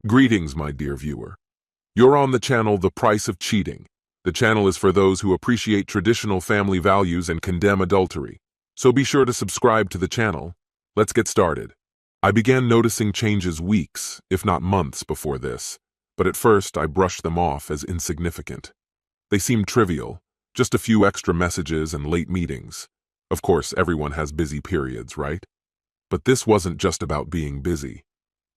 Greetings, my dear viewer. You're on the channel The Price of Cheating. The channel is for those who appreciate traditional family values and condemn adultery. So be sure to subscribe to the channel. Let's get started. I began noticing changes weeks, if not months, before this, but at first I brushed them off as insignificant. They seemed trivial, just a few extra messages and late meetings. Of course, everyone has busy periods, right? But this wasn't just about being busy.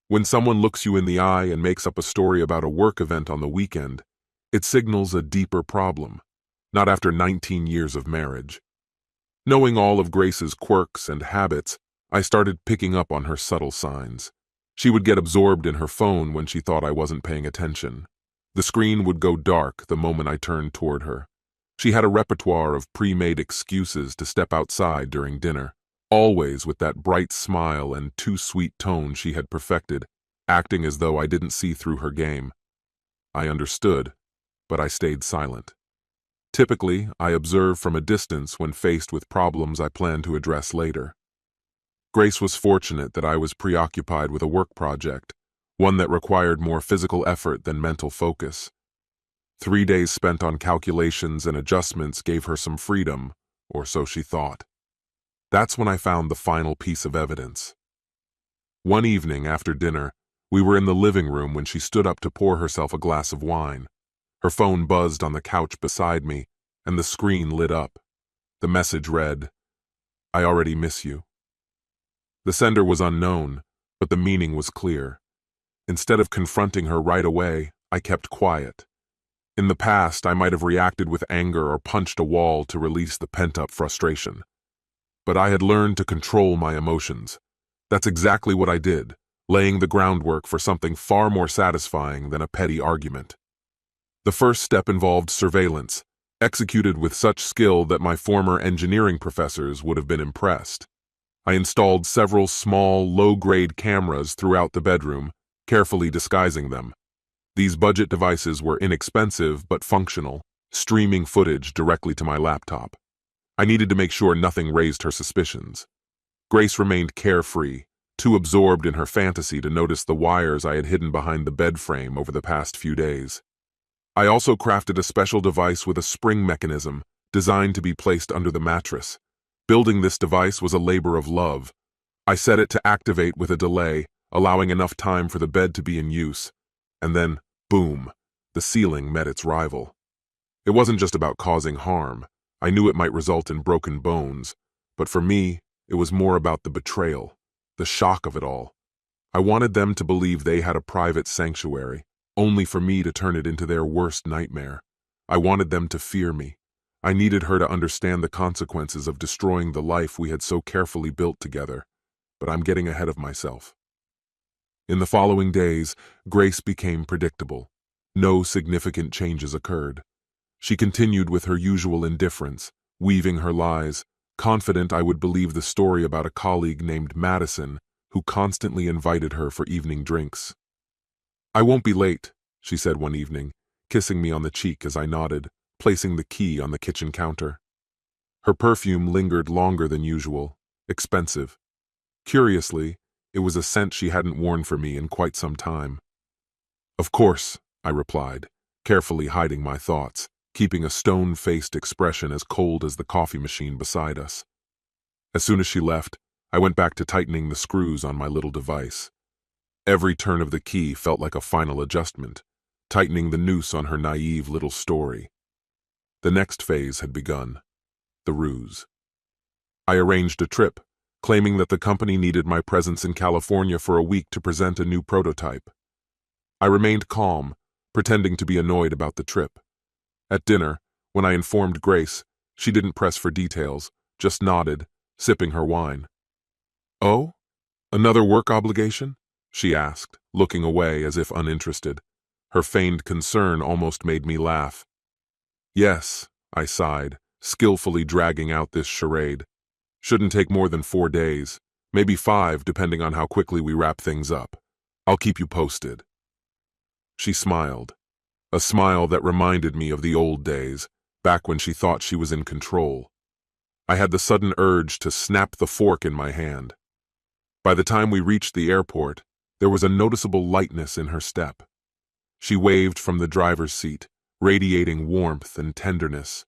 When someone looks you in the eye and makes up a story about a work event on the weekend, it signals a deeper problem, not after 19 years of marriage. Knowing all of Grace's quirks and habits, I started picking up on her subtle signs. She would get absorbed in her phone when she thought I wasn't paying attention. The screen would go dark the moment I turned toward her. She had a repertoire of pre-made excuses to step outside during dinner, always with that bright smile and too sweet tone she had perfected, acting as though I didn't see through her game. I understood, but I stayed silent. Typically, I observe from a distance when faced with problems I plan to address later. Grace was fortunate that I was preoccupied with a work project, one that required more physical effort than mental focus. 3 days spent on calculations and adjustments gave her some freedom, or so she thought. That's when I found the final piece of evidence. One evening after dinner, we were in the living room when she stood up to pour herself a glass of wine. Her phone buzzed on the couch beside me, and the screen lit up. The message read, "I already miss you." The sender was unknown, but the meaning was clear. Instead of confronting her right away, I kept quiet. In the past, I might have reacted with anger or punched a wall to release the pent-up frustration. But I had learned to control my emotions. That's exactly what I did, laying the groundwork for something far more satisfying than a petty argument. The first step involved surveillance, executed with such skill that my former engineering professors would have been impressed. I installed several small, low-grade cameras throughout the bedroom, carefully disguising them. These budget devices were inexpensive but functional, streaming footage directly to my laptop. I needed to make sure nothing raised her suspicions. Grace remained carefree, too absorbed in her fantasy to notice the wires I had hidden behind the bed frame over the past few days. I also crafted a special device with a spring mechanism designed to be placed under the mattress. Building this device was a labor of love. I set it to activate with a delay, allowing enough time for the bed to be in use. And then, boom, the ceiling met its rival. It wasn't just about causing harm. I knew it might result in broken bones, but for me, it was more about the betrayal, the shock of it all. I wanted them to believe they had a private sanctuary, only for me to turn it into their worst nightmare. I wanted them to fear me. I needed her to understand the consequences of destroying the life we had so carefully built together, but I'm getting ahead of myself. In the following days, Grace became predictable. No significant changes occurred. She continued with her usual indifference, weaving her lies, confident I would believe the story about a colleague named Madison who constantly invited her for evening drinks. "I won't be late," she said one evening, kissing me on the cheek as I nodded, placing the key on the kitchen counter. Her perfume lingered longer than usual, expensive. Curiously, it was a scent she hadn't worn for me in quite some time. "Of course," I replied, carefully hiding my thoughts, keeping a stone-faced expression as cold as the coffee machine beside us. As soon as she left, I went back to tightening the screws on my little device. Every turn of the key felt like a final adjustment, tightening the noose on her naive little story. The next phase had begun, the ruse. I arranged a trip, claiming that the company needed my presence in California for a week to present a new prototype. I remained calm, pretending to be annoyed about the trip. At dinner, when I informed Grace, she didn't press for details, just nodded, sipping her wine. "Oh? Another work obligation?" she asked, looking away as if uninterested. Her feigned concern almost made me laugh. "Yes," I sighed, skillfully dragging out this charade. "Shouldn't take more than 4 days, maybe 5 depending on how quickly we wrap things up. I'll keep you posted." She smiled. A smile that reminded me of the old days, back when she thought she was in control. I had the sudden urge to snap the fork in my hand. By the time we reached the airport, There was a noticeable lightness in her step. She waved from the driver's seat, radiating warmth and tenderness.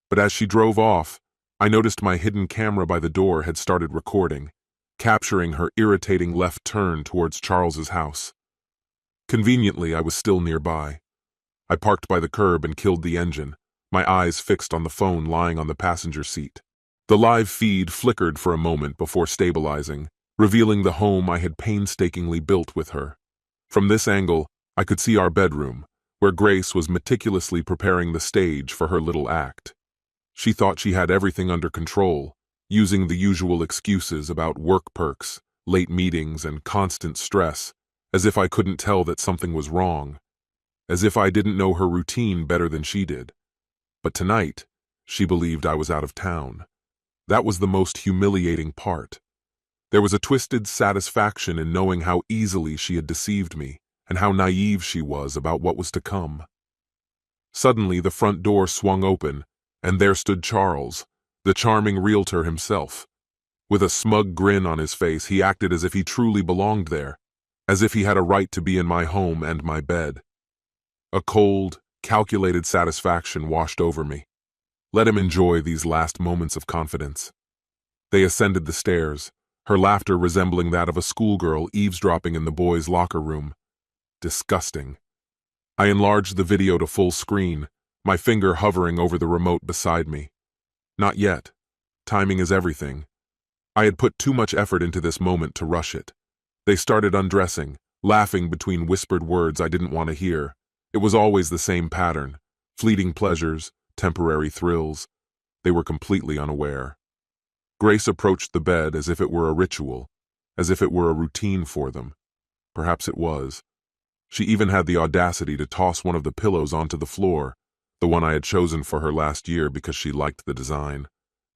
But as she drove off, I noticed my hidden camera by the door had started recording, capturing her irritating left turn towards Charles's house. Conveniently, I was still nearby. I parked by the curb and killed the engine, my eyes fixed on the phone lying on the passenger seat. The live feed flickered for a moment before stabilizing, revealing the home I had painstakingly built with her. From this angle, I could see our bedroom, where Grace was meticulously preparing the stage for her little act. She thought she had everything under control, using the usual excuses about work perks, late meetings, and constant stress, as if I couldn't tell that something was wrong, as if I didn't know her routine better than she did. But tonight, she believed I was out of town. That was the most humiliating part. There was a twisted satisfaction in knowing how easily she had deceived me, and how naive she was about what was to come. Suddenly, the front door swung open, and there stood Charles, the charming realtor himself. With a smug grin on his face, he acted as if he truly belonged there, as if he had a right to be in my home and my bed. A cold, calculated satisfaction washed over me. Let him enjoy these last moments of confidence. They ascended the stairs, her laughter resembling that of a schoolgirl eavesdropping in the boys' locker room. Disgusting. I enlarged the video to full screen, my finger hovering over the remote beside me. Not yet. Timing is everything. I had put too much effort into this moment to rush it. They started undressing, laughing between whispered words I didn't want to hear. It was always the same pattern. Fleeting pleasures, temporary thrills. They were completely unaware. Grace approached the bed as if it were a ritual, as if it were a routine for them. Perhaps it was. She even had the audacity to toss one of the pillows onto the floor, the one I had chosen for her last year because she liked the design.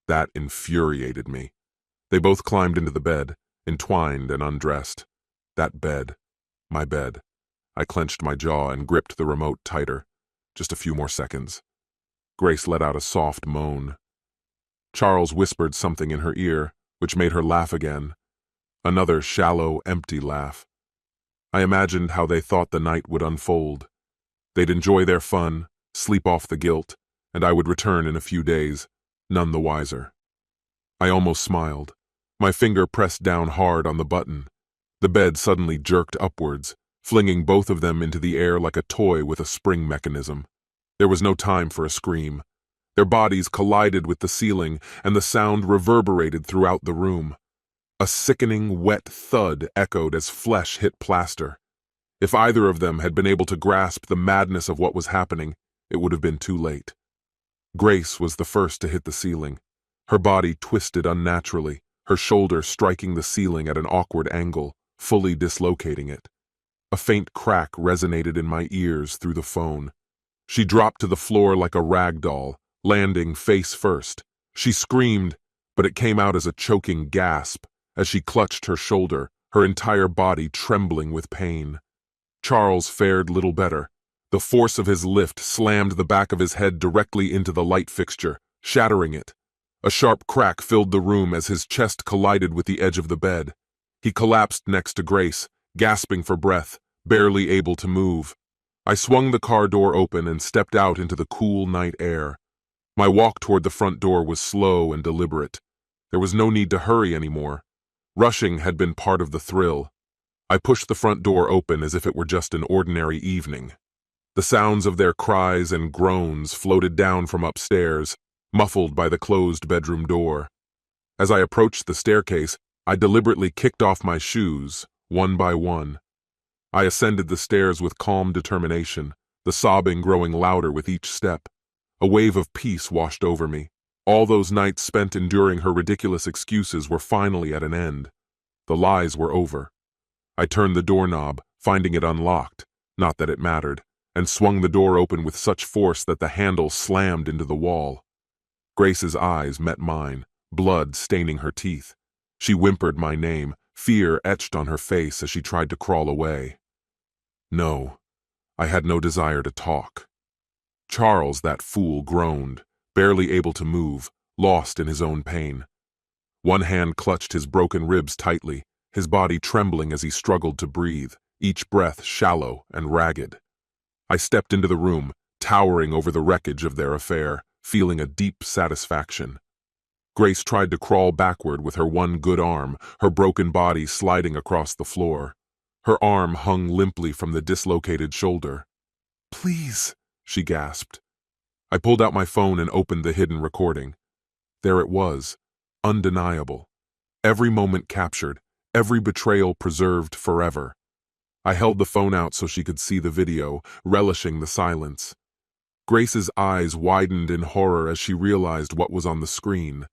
That infuriated me. They both climbed into the bed, entwined and undressed. That bed. My bed. I clenched my jaw and gripped the remote tighter. Just a few more seconds. Grace let out a soft moan. Charles whispered something in her ear, which made her laugh again. Another shallow, empty laugh. I imagined how they thought the night would unfold. They'd enjoy their fun, sleep off the guilt, and I would return in a few days, none the wiser. I almost smiled. My finger pressed down hard on the button. The bed suddenly jerked upwards, flinging both of them into the air like a toy with a spring mechanism. There was no time for a scream. Their bodies collided with the ceiling, and the sound reverberated throughout the room. A sickening, wet thud echoed as flesh hit plaster. If either of them had been able to grasp the madness of what was happening, it would have been too late. Grace was the first to hit the ceiling. Her body twisted unnaturally, her shoulder striking the ceiling at an awkward angle, fully dislocating it. A faint crack resonated in my ears through the phone. She dropped to the floor like a rag doll, landing face first. She screamed, but it came out as a choking gasp as she clutched her shoulder, her entire body trembling with pain. Charles fared little better. The force of his lift slammed the back of his head directly into the light fixture, shattering it. A sharp crack filled the room as his chest collided with the edge of the bed. He collapsed next to Grace, gasping for breath, barely able to move. I swung the car door open and stepped out into the cool night air. My walk toward the front door was slow and deliberate. There was no need to hurry anymore. Rushing had been part of the thrill. I pushed the front door open as if it were just an ordinary evening. The sounds of their cries and groans floated down from upstairs, muffled by the closed bedroom door. As I approached the staircase, I deliberately kicked off my shoes, one by one. I ascended the stairs with calm determination, the sobbing growing louder with each step. A wave of peace washed over me. All those nights spent enduring her ridiculous excuses were finally at an end. The lies were over. I turned the doorknob, finding it unlocked, not that it mattered, and swung the door open with such force that the handle slammed into the wall. Grace's eyes met mine, blood staining her teeth. She whimpered my name, fear etched on her face as she tried to crawl away. No, I had no desire to talk. Charles, that fool, groaned, barely able to move, lost in his own pain. One hand clutched his broken ribs tightly, his body trembling as he struggled to breathe, each breath shallow and ragged. I stepped into the room, towering over the wreckage of their affair, feeling a deep satisfaction. Grace tried to crawl backward with her one good arm, her broken body sliding across the floor. Her arm hung limply from the dislocated shoulder. "Please," she gasped. I pulled out my phone and opened the hidden recording. There it was, undeniable. Every moment captured, every betrayal preserved forever. I held the phone out so she could see the video, relishing the silence. Grace's eyes widened in horror as she realized what was on the screen.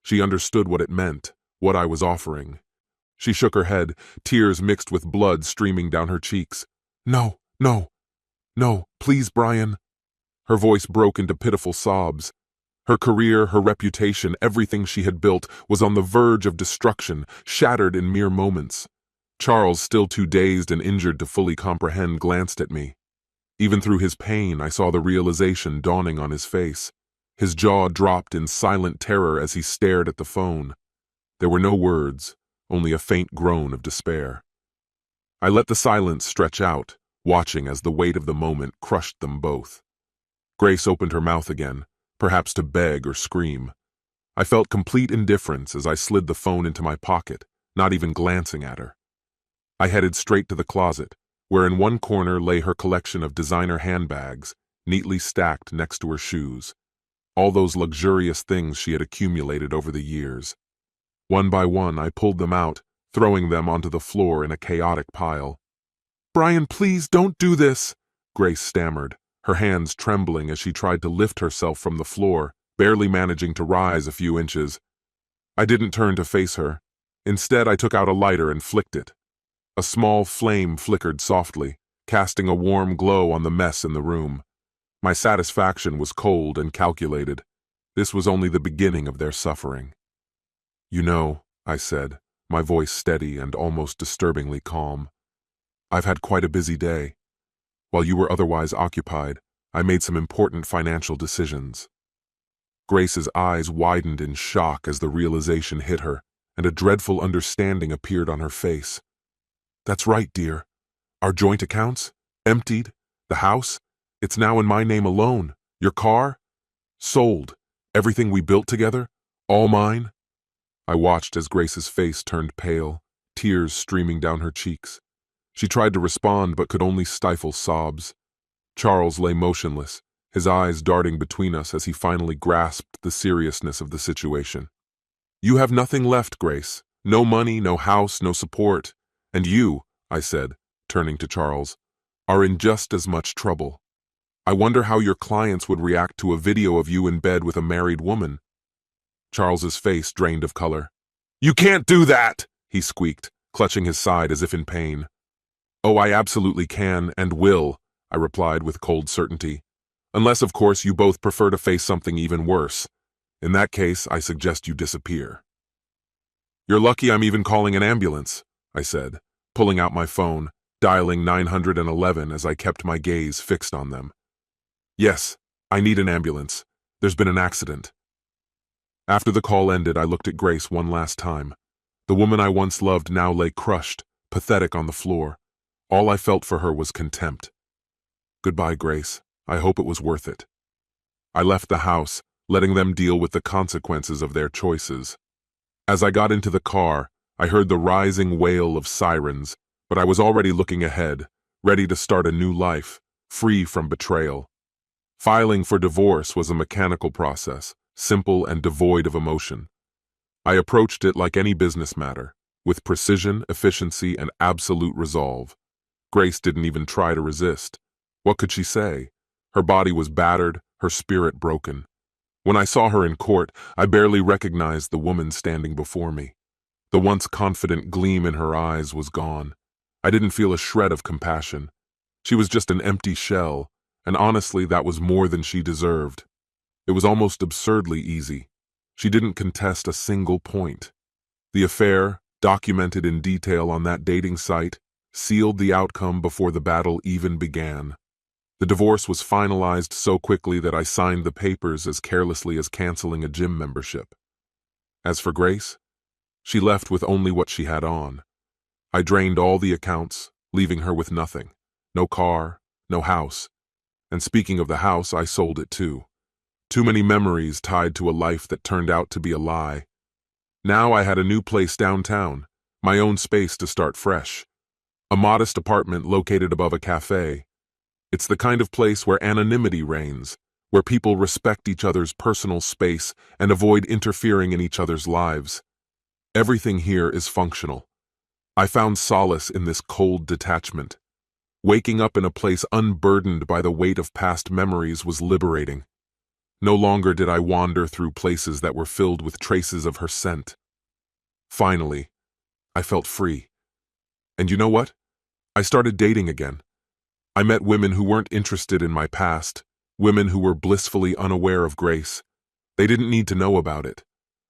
She understood what it meant, what I was offering. She shook her head, tears mixed with blood streaming down her cheeks. "No, no, no, please, Brian." Her voice broke into pitiful sobs. Her career, her reputation, everything she had built was on the verge of destruction, shattered in mere moments. Charles, still too dazed and injured to fully comprehend, glanced at me. Even through his pain, I saw the realization dawning on his face. His jaw dropped in silent terror as he stared at the phone. There were no words, only a faint groan of despair. I let the silence stretch out, watching as the weight of the moment crushed them both. Grace opened her mouth again, perhaps to beg or scream. I felt complete indifference as I slid the phone into my pocket, not even glancing at her. I headed straight to the closet, where in one corner lay her collection of designer handbags, neatly stacked next to her shoes. All those luxurious things she had accumulated over the years. One by one, I pulled them out, throwing them onto the floor in a chaotic pile. "Brian, please don't do this," Grace stammered, her hands trembling as she tried to lift herself from the floor, barely managing to rise a few inches. I didn't turn to face her. Instead, I took out a lighter and flicked it. A small flame flickered softly, casting a warm glow on the mess in the room. My satisfaction was cold and calculated. This was only the beginning of their suffering. "You know," I said, my voice steady and almost disturbingly calm, "I've had quite a busy day. While you were otherwise occupied, I made some important financial decisions." Grace's eyes widened in shock as the realization hit her, and a dreadful understanding appeared on her face. "That's right, dear. Our joint accounts? Emptied? The house? It's now in my name alone. Your car? Sold. Everything we built together? All mine?" I watched as Grace's face turned pale, tears streaming down her cheeks. She tried to respond but could only stifle sobs. Charles lay motionless, his eyes darting between us as he finally grasped the seriousness of the situation. "You have nothing left, Grace. No money, no house, no support. And you," I said, turning to Charles, "are in just as much trouble. I wonder how your clients would react to a video of you in bed with a married woman." Charles's face drained of color. "You can't do that!" he squeaked, clutching his side as if in pain. "Oh, I absolutely can and will," I replied with cold certainty. "Unless, of course, you both prefer to face something even worse. In that case, I suggest you disappear." "You're lucky I'm even calling an ambulance," I said, pulling out my phone, dialing 911 as I kept my gaze fixed on them. "Yes, I need an ambulance. There's been an accident." After the call ended, I looked at Grace one last time. The woman I once loved now lay crushed, pathetic on the floor. All I felt for her was contempt. "Goodbye, Grace. I hope it was worth it." I left the house, letting them deal with the consequences of their choices. As I got into the car, I heard the rising wail of sirens, but I was already looking ahead, ready to start a new life, free from betrayal. Filing for divorce was a mechanical process, simple and devoid of emotion. I approached it like any business matter, with precision, efficiency, and absolute resolve. Grace didn't even try to resist. What could she say? Her body was battered, her spirit broken. When I saw her in court, I barely recognized the woman standing before me. The once confident gleam in her eyes was gone. I didn't feel a shred of compassion. She was just an empty shell, and honestly, that was more than she deserved. It was almost absurdly easy. She didn't contest a single point. The affair, documented in detail on that dating site, sealed the outcome before the battle even began. The divorce was finalized so quickly that I signed the papers as carelessly as canceling a gym membership. As for Grace, she left with only what she had on, I drained all the accounts, leaving her with nothing. No car, no house. And speaking of the house, I sold it too. Too many memories tied to a life that turned out to be a lie. Now I had a new place downtown, my own space to start fresh. A modest apartment located above a cafe. It's the kind of place where anonymity reigns, where people respect each other's personal space and avoid interfering in each other's lives. Everything here is functional. I found solace in this cold detachment. Waking up in a place unburdened by the weight of past memories was liberating. No longer did I wander through places that were filled with traces of her scent. Finally, I felt free. And you know what? I started dating again. I met women who weren't interested in my past, women who were blissfully unaware of Grace. They didn't need to know about it.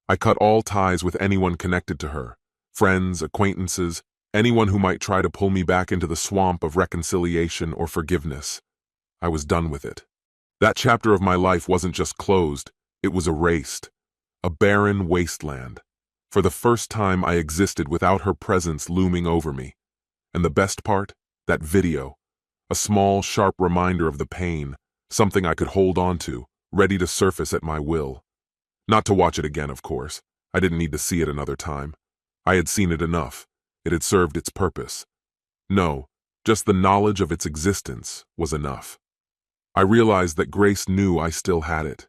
I cut all ties with anyone connected to her, friends, acquaintances, anyone who might try to pull me back into the swamp of reconciliation or forgiveness. I was done with it. That chapter of my life wasn't just closed, it was erased. A barren wasteland. For the first time I existed without her presence looming over me. And the best part? That video. A small, sharp reminder of the pain, something I could hold on to, ready to surface at my will. Not to watch it again, of course. I didn't need to see it another time. I had seen it enough. It had served its purpose. No, just the knowledge of its existence was enough. I realized that Grace knew I still had it.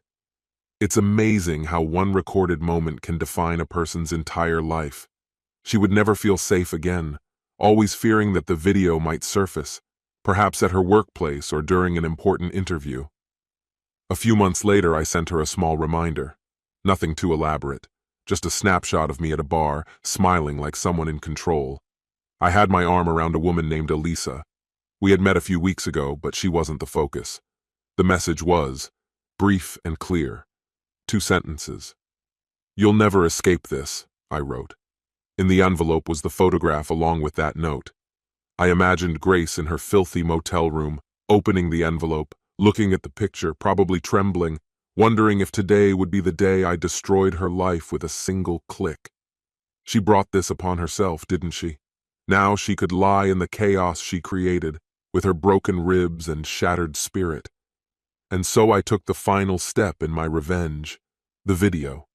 It's amazing how one recorded moment can define a person's entire life. She would never feel safe again, always fearing that the video might surface, perhaps at her workplace or during an important interview. A few months later, I sent her a small reminder. Nothing too elaborate, just a snapshot of me at a bar, smiling like someone in control. I had my arm around a woman named Elisa. We had met a few weeks ago, but she wasn't the focus. The message was brief and clear. 2 sentences. "You'll never escape this," I wrote. In the envelope was the photograph along with that note. I imagined Grace in her filthy motel room, opening the envelope, looking at the picture, probably trembling, wondering if today would be the day I destroyed her life with a single click. She brought this upon herself, didn't she? Now she could lie in the chaos she created, with her broken ribs and shattered spirit. And so I took the final step in my revenge, the video.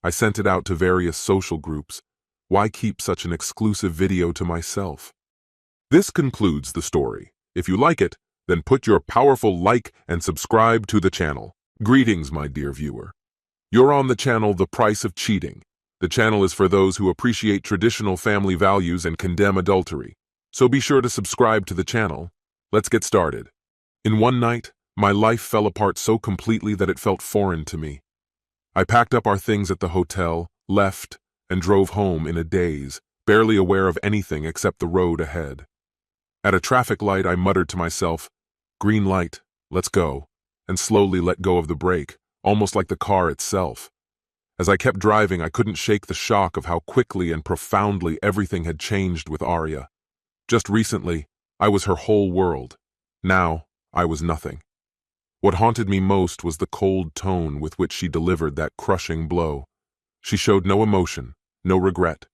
I sent it out to various social groups. Why keep such an exclusive video to myself? This concludes the story. If you like it, then put your powerful like and subscribe to the channel. Greetings, my dear viewer. You're on the channel The Price of Cheating. The channel is for those who appreciate traditional family values and condemn adultery. So be sure to subscribe to the channel. Let's get started. In one night, my life fell apart so completely that it felt foreign to me. I packed up our things at the hotel, left, and drove home in a daze, barely aware of anything except the road ahead. At a traffic light, I muttered to myself, "Green light, let's go," and slowly let go of the brake, almost like the car itself. As I kept driving, I couldn't shake the shock of how quickly and profoundly everything had changed with Arya. Just recently, I was her whole world. Now, I was nothing. What haunted me most was the cold tone with which she delivered that crushing blow. She showed no emotion, no regret.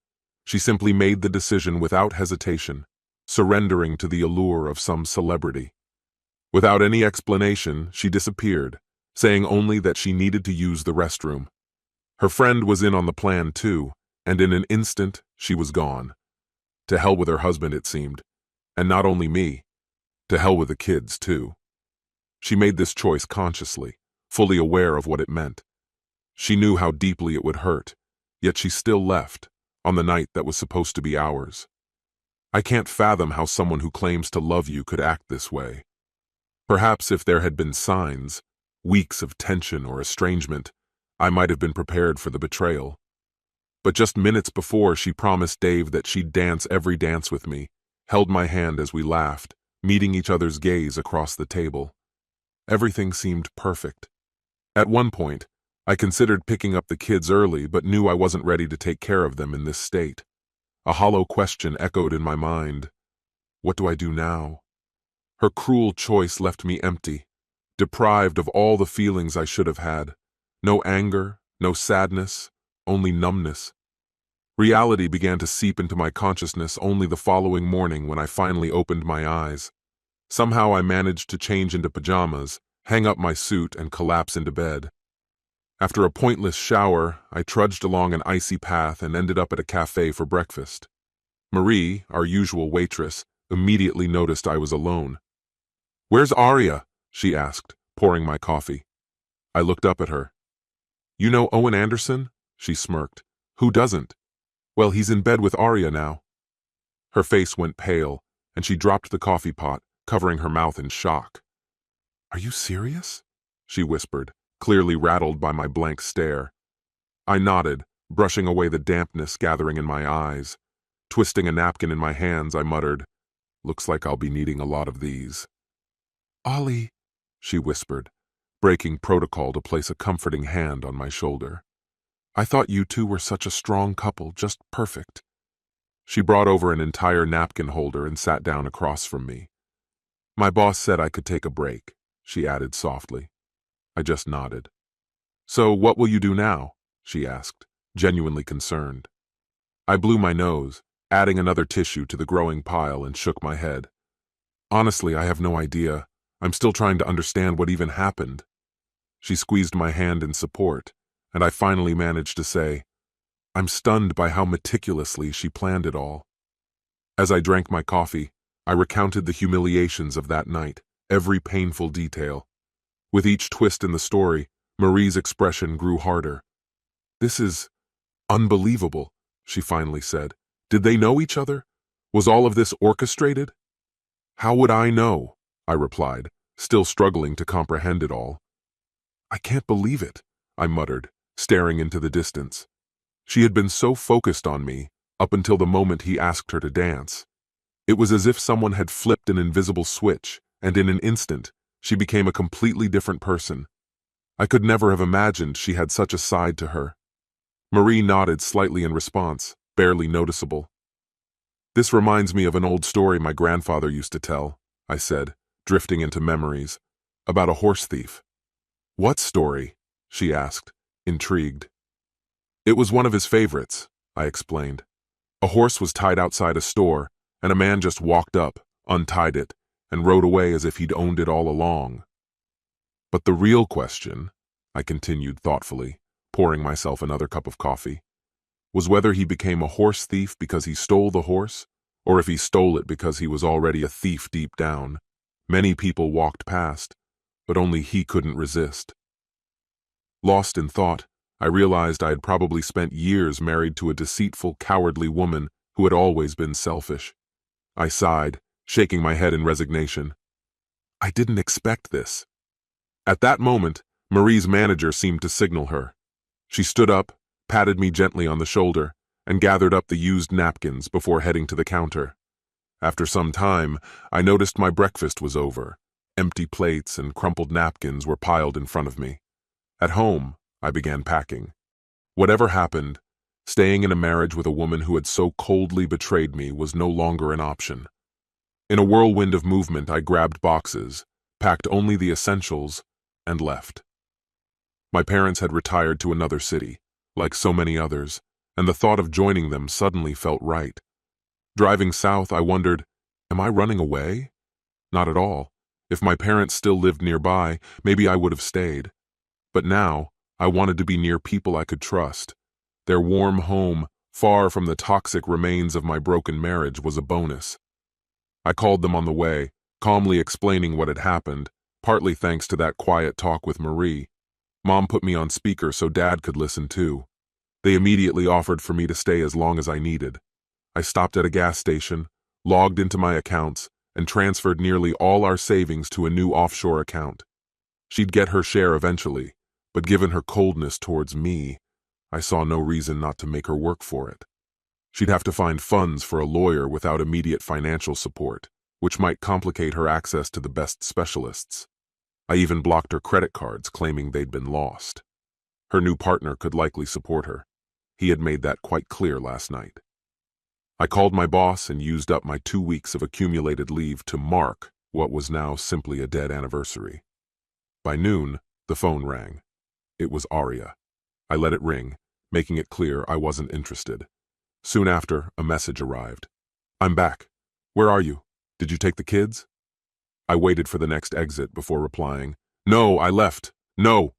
She simply made the decision without hesitation, surrendering to the allure of some celebrity. Without any explanation, she disappeared, saying only that she needed to use the restroom. Her friend was in on the plan too, and in an instant, she was gone. To hell with her husband, it seemed. And not only me, to hell with the kids too. She made this choice consciously, fully aware of what it meant. She knew how deeply it would hurt, yet she still left, on the night that was supposed to be ours. I can't fathom how someone who claims to love you could act this way. Perhaps if there had been signs, weeks of tension or estrangement, I might have been prepared for the betrayal. But just minutes before, she promised Dave that she'd dance every dance with me, held my hand as we laughed, meeting each other's gaze across the table. Everything seemed perfect. At one point, I considered picking up the kids early, but knew I wasn't ready to take care of them in this state. A hollow question echoed in my mind. What do I do now? Her cruel choice left me empty, deprived of all the feelings I should have had. No anger, no sadness, only numbness. Reality began to seep into my consciousness only the following morning when I finally opened my eyes. Somehow I managed to change into pajamas, hang up my suit, and collapse into bed. After a pointless shower, I trudged along an icy path and ended up at a cafe for breakfast. Marie, our usual waitress, immediately noticed I was alone. "Where's Arya?" she asked, pouring my coffee. I looked up at her. "You know Owen Anderson?" she smirked. "Who doesn't?" "Well, he's in bed with Arya now." Her face went pale, and she dropped the coffee pot, covering her mouth in shock. "Are you serious?" she whispered, clearly rattled by my blank stare. I nodded, brushing away the dampness gathering in my eyes. Twisting a napkin in my hands, I muttered, "Looks like I'll be needing a lot of these." "Ollie," she whispered, breaking protocol to place a comforting hand on my shoulder. "I thought you two were such a strong couple, just perfect." She brought over an entire napkin holder and sat down across from me. "My boss said I could take a break," she added softly. I just nodded. "So what will you do now?" she asked, genuinely concerned. I blew my nose, adding another tissue to the growing pile, and shook my head. "Honestly, I have no idea. I'm still trying to understand what even happened." She squeezed my hand in support, and I finally managed to say, "I'm stunned by how meticulously she planned it all." As I drank my coffee, I recounted the humiliations of that night, every painful detail. With each twist in the story, Marie's expression grew harder. "This is unbelievable," she finally said. "Did they know each other? Was all of this orchestrated?" "How would I know?" I replied, still struggling to comprehend it all. "I can't believe it," I muttered, staring into the distance. She had been so focused on me, up until the moment he asked her to dance. It was as if someone had flipped an invisible switch, and in an instant, she became a completely different person. I could never have imagined she had such a side to her. Marie nodded slightly in response, barely noticeable. "This reminds me of an old story my grandfather used to tell," I said, drifting into memories, "about a horse thief." "What story?" she asked, intrigued. "It was one of his favorites," I explained. "A horse was tied outside a store, and a man just walked up, untied it, and rode away as if he'd owned it all along." "But the real question," I continued thoughtfully, pouring myself another cup of coffee, "was whether he became a horse thief because he stole the horse, or if he stole it because he was already a thief deep down. Many people walked past, but only he couldn't resist." Lost in thought, I realized I had probably spent years married to a deceitful, cowardly woman who had always been selfish. I sighed, shaking my head in resignation. I didn't expect this. At that moment, Marie's manager seemed to signal her. She stood up, patted me gently on the shoulder, and gathered up the used napkins before heading to the counter. After some time, I noticed my breakfast was over. Empty plates and crumpled napkins were piled in front of me. At home, I began packing. Whatever happened, staying in a marriage with a woman who had so coldly betrayed me was no longer an option. In a whirlwind of movement, I grabbed boxes, packed only the essentials, and left. My parents had retired to another city, like so many others, and the thought of joining them suddenly felt right. Driving south, I wondered, am I running away? Not at all. If my parents still lived nearby, maybe I would have stayed. But now, I wanted to be near people I could trust. Their warm home, far from the toxic remains of my broken marriage, was a bonus. I called them on the way, calmly explaining what had happened, partly thanks to that quiet talk with Marie. Mom put me on speaker so Dad could listen too. They immediately offered for me to stay as long as I needed. I stopped at a gas station, logged into my accounts, and transferred nearly all our savings to a new offshore account. She'd get her share eventually, but given her coldness towards me, I saw no reason not to make her work for it. She'd have to find funds for a lawyer without immediate financial support, which might complicate her access to the best specialists. I even blocked her credit cards, claiming they'd been lost. Her new partner could likely support her. He had made that quite clear last night. I called my boss and used up my 2 weeks of accumulated leave to mark what was now simply a dead anniversary. By noon, the phone rang. It was Arya. I let it ring, making it clear I wasn't interested. Soon after, a message arrived. I'm back. Where are you? Did you take the kids? I waited for the next exit before replying. No, I left. No.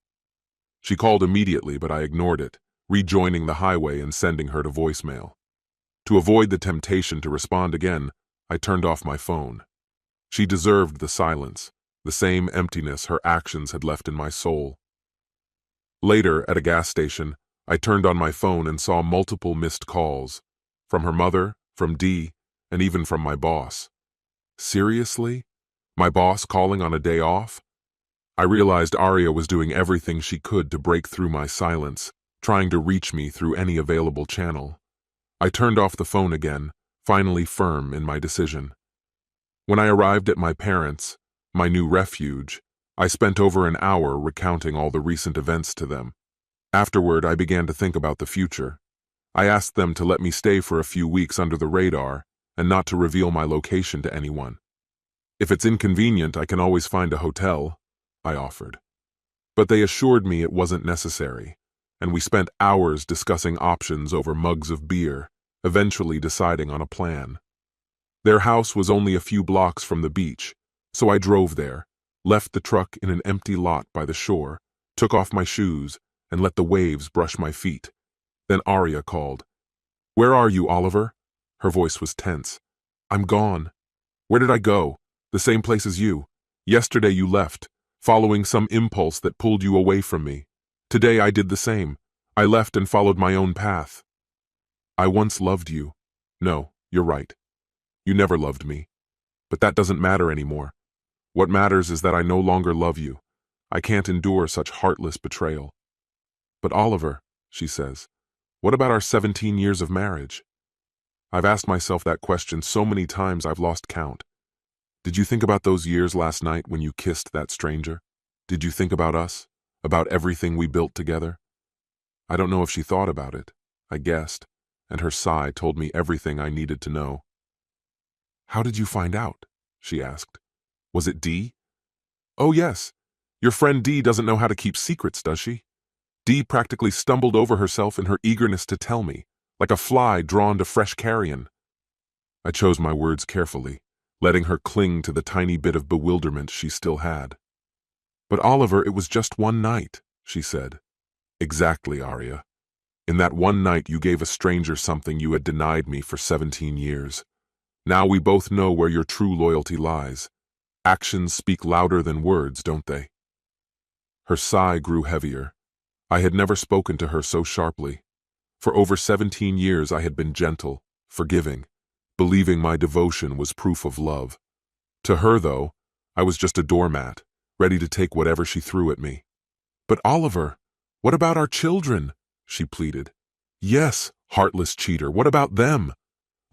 She called immediately, but I ignored it, rejoining the highway and sending her to voicemail. To avoid the temptation to respond again, I turned off my phone. She deserved the silence, the same emptiness her actions had left in my soul. Later, at a gas station, I turned on my phone and saw multiple missed calls. From her mother, from Dee, and even from my boss. Seriously? My boss calling on a day off? I realized Arya was doing everything she could to break through my silence, trying to reach me through any available channel. I turned off the phone again, finally firm in my decision. When I arrived at my parents', my new refuge, I spent over an hour recounting all the recent events to them. Afterward, I began to think about the future. I asked them to let me stay for a few weeks under the radar and not to reveal my location to anyone. If it's inconvenient, I can always find a hotel, I offered. But they assured me it wasn't necessary, and we spent hours discussing options over mugs of beer, eventually deciding on a plan. Their house was only a few blocks from the beach, so I drove there, left the truck in an empty lot by the shore, took off my shoes, and let the waves brush my feet. Then Arya called. Where are you, Oliver? Her voice was tense. I'm gone. Where did I go? The same place as you. Yesterday you left, following some impulse that pulled you away from me. Today I did the same. I left and followed my own path. I once loved you. No, you're right. You never loved me. But that doesn't matter anymore. What matters is that I no longer love you. I can't endure such heartless betrayal. But Oliver, she says, what about our 17 years of marriage? I've asked myself that question so many times I've lost count. Did you think about those years last night when you kissed that stranger? Did you think about us? About everything we built together? I don't know if she thought about it. I guessed, and her sigh told me everything I needed to know. How did you find out? She asked. Was it Dee? Oh yes. Your friend Dee doesn't know how to keep secrets, does she? Dee practically stumbled over herself in her eagerness to tell me, like a fly drawn to fresh carrion. I chose my words carefully, letting her cling to the tiny bit of bewilderment she still had. But Oliver, it was just one night, she said. Exactly, Arya. In that one night you gave a stranger something you had denied me for 17 years. Now we both know where your true loyalty lies. Actions speak louder than words, don't they? Her sigh grew heavier. I had never spoken to her so sharply. For over 17 years I had been gentle, forgiving, believing my devotion was proof of love. To her, though, I was just a doormat, ready to take whatever she threw at me. But Oliver, what about our children? She pleaded. Yes, heartless cheater, what about them?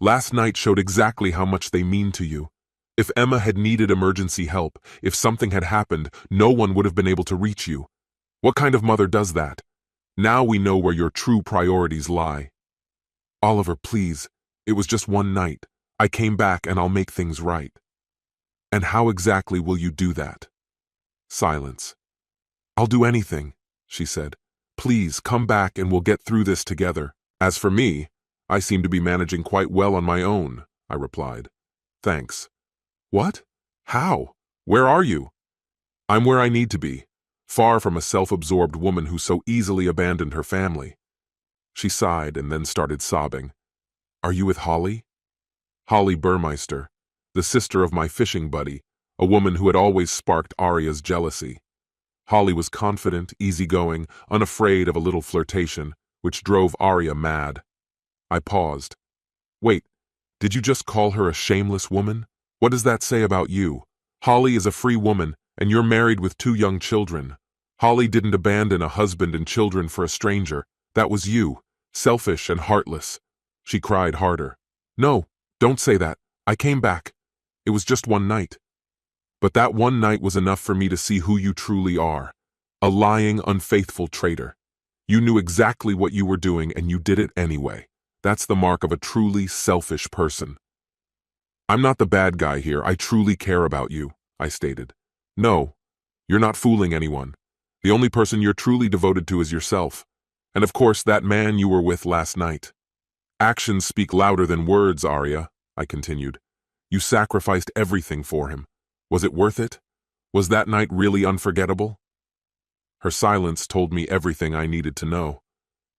Last night showed exactly how much they mean to you. If Emma had needed emergency help, if something had happened, no one would have been able to reach you. What kind of mother does that? Now we know where your true priorities lie. Oliver, please, it was just one night. I came back and I'll make things right. And how exactly will you do that? Silence. I'll do anything, she said. Please, come back and we'll get through this together. As for me, I seem to be managing quite well on my own, I replied. Thanks. What? How? Where are you? I'm where I need to be, far from a self-absorbed woman who so easily abandoned her family. She sighed and then started sobbing. Are you with Holly? Holly Burmeister, the sister of my fishing buddy, a woman who had always sparked Arya's jealousy. Holly was confident, easygoing, unafraid of a little flirtation, which drove Arya mad. I paused. Wait, did you just call her a shameless woman? What does that say about you? Holly is a free woman, and you're married with 2 young children. Holly didn't abandon a husband and children for a stranger. That was you, selfish and heartless. She cried harder. No, don't say that. I came back. It was just one night. But that one night was enough for me to see who you truly are. A lying, unfaithful traitor. You knew exactly what you were doing and you did it anyway. That's the mark of a truly selfish person. I'm not the bad guy here. I truly care about you, I stated. No, you're not fooling anyone. The only person you're truly devoted to is yourself. And of course, that man you were with last night. Actions speak louder than words, Arya, I continued. You sacrificed everything for him. Was it worth it? Was that night really unforgettable? Her silence told me everything I needed to know.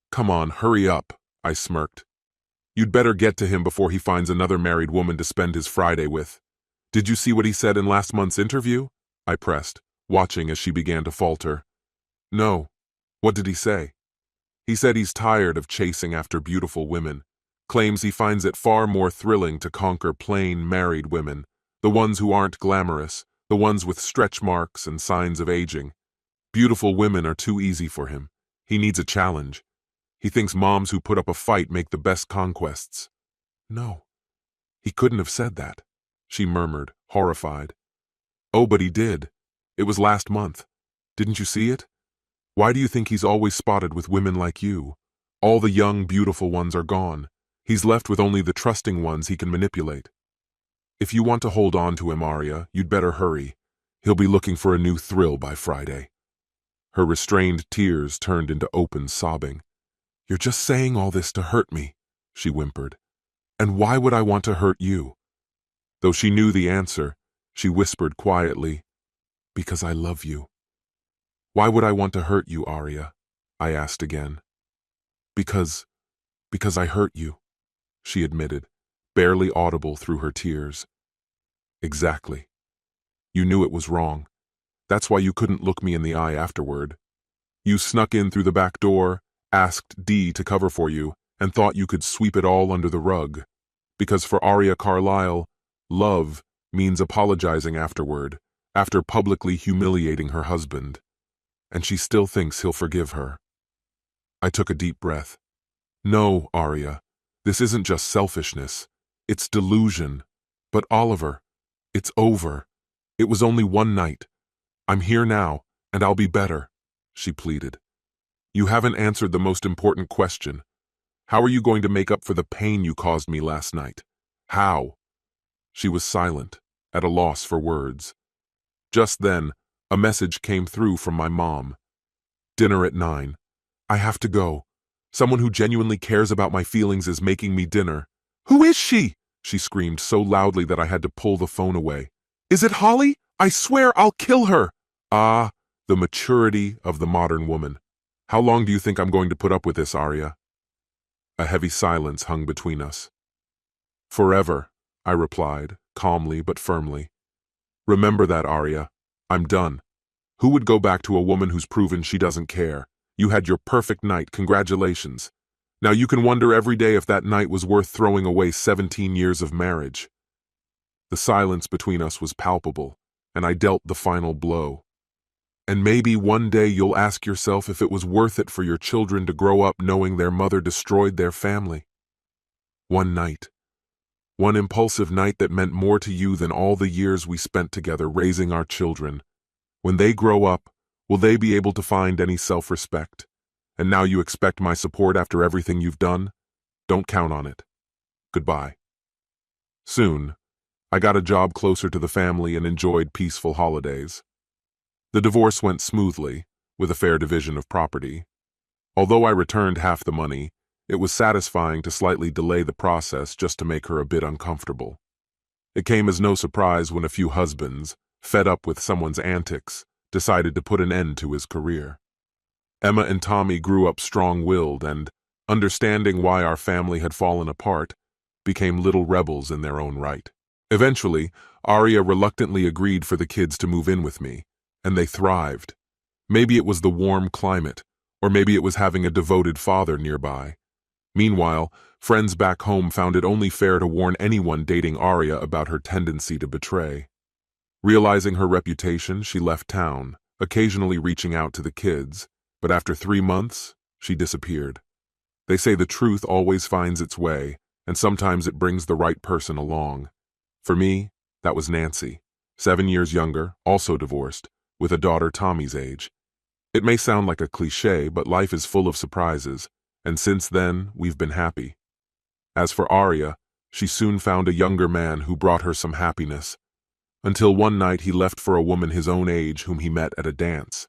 Come on, hurry up, I smirked. You'd better get to him before he finds another married woman to spend his Friday with. Did you see what he said in last month's interview? I pressed, watching as she began to falter. No. What did he say? He said he's tired of chasing after beautiful women. Claims he finds it far more thrilling to conquer plain, married women, the ones who aren't glamorous, the ones with stretch marks and signs of aging. Beautiful women are too easy for him. He needs a challenge. He thinks moms who put up a fight make the best conquests. No, he couldn't have said that, she murmured, horrified. Oh, but he did. It was last month. Didn't you see it? Why do you think he's always spotted with women like you? All the young, beautiful ones are gone. He's left with only the trusting ones he can manipulate. If you want to hold on to him, Arya, you'd better hurry. He'll be looking for a new thrill by Friday. Her restrained tears turned into open sobbing. You're just saying all this to hurt me, she whimpered. And why would I want to hurt you? Though she knew the answer, she whispered quietly, because I love you. Why would I want to hurt you, Arya? I asked again. Because I hurt you, she admitted, barely audible through her tears. Exactly. You knew it was wrong. That's why you couldn't look me in the eye afterward. You snuck in through the back door, asked Dee to cover for you, and thought you could sweep it all under the rug. Because for Arya Carlyle, love means apologizing afterward, after publicly humiliating her husband. And she still thinks he'll forgive her. I took a deep breath. No, Arya, this isn't just selfishness. It's delusion. But Oliver, it's over. It was only one night. I'm here now, and I'll be better, she pleaded. You haven't answered the most important question. How are you going to make up for the pain you caused me last night? How? She was silent, at a loss for words. Just then, a message came through from my mom. Dinner at 9. I have to go. Someone who genuinely cares about my feelings is making me dinner. Who is she? She screamed so loudly that I had to pull the phone away. Is it Holly? I swear I'll kill her. Ah, the maturity of the modern woman. How long do you think I'm going to put up with this, Arya? A heavy silence hung between us. Forever, I replied, calmly but firmly. Remember that, Arya. I'm done. Who would go back to a woman who's proven she doesn't care? You had your perfect night, congratulations. Now you can wonder every day if that night was worth throwing away 17 years of marriage. The silence between us was palpable, and I dealt the final blow. And maybe one day you'll ask yourself if it was worth it for your children to grow up knowing their mother destroyed their family. One night. One impulsive night that meant more to you than all the years we spent together raising our children. When they grow up, will they be able to find any self-respect? And now you expect my support after everything you've done? Don't count on it. Goodbye. Soon, I got a job closer to the family and enjoyed peaceful holidays. The divorce went smoothly, with a fair division of property. Although I returned half the money, it was satisfying to slightly delay the process just to make her a bit uncomfortable. It came as no surprise when a few husbands, fed up with someone's antics, decided to put an end to his career. Emma and Tommy grew up strong-willed and, understanding why our family had fallen apart, became little rebels in their own right. Eventually, Arya reluctantly agreed for the kids to move in with me, and they thrived. Maybe it was the warm climate, or maybe it was having a devoted father nearby. Meanwhile, friends back home found it only fair to warn anyone dating Arya about her tendency to betray. Realizing her reputation, she left town, occasionally reaching out to the kids, but after 3 months, she disappeared. They say the truth always finds its way, and sometimes it brings the right person along. For me, that was Nancy, 7 years younger, also divorced, with a daughter Tommy's age. It may sound like a cliché, but life is full of surprises, and since then, we've been happy. As for Arya, she soon found a younger man who brought her some happiness, until one night he left for a woman his own age whom he met at a dance.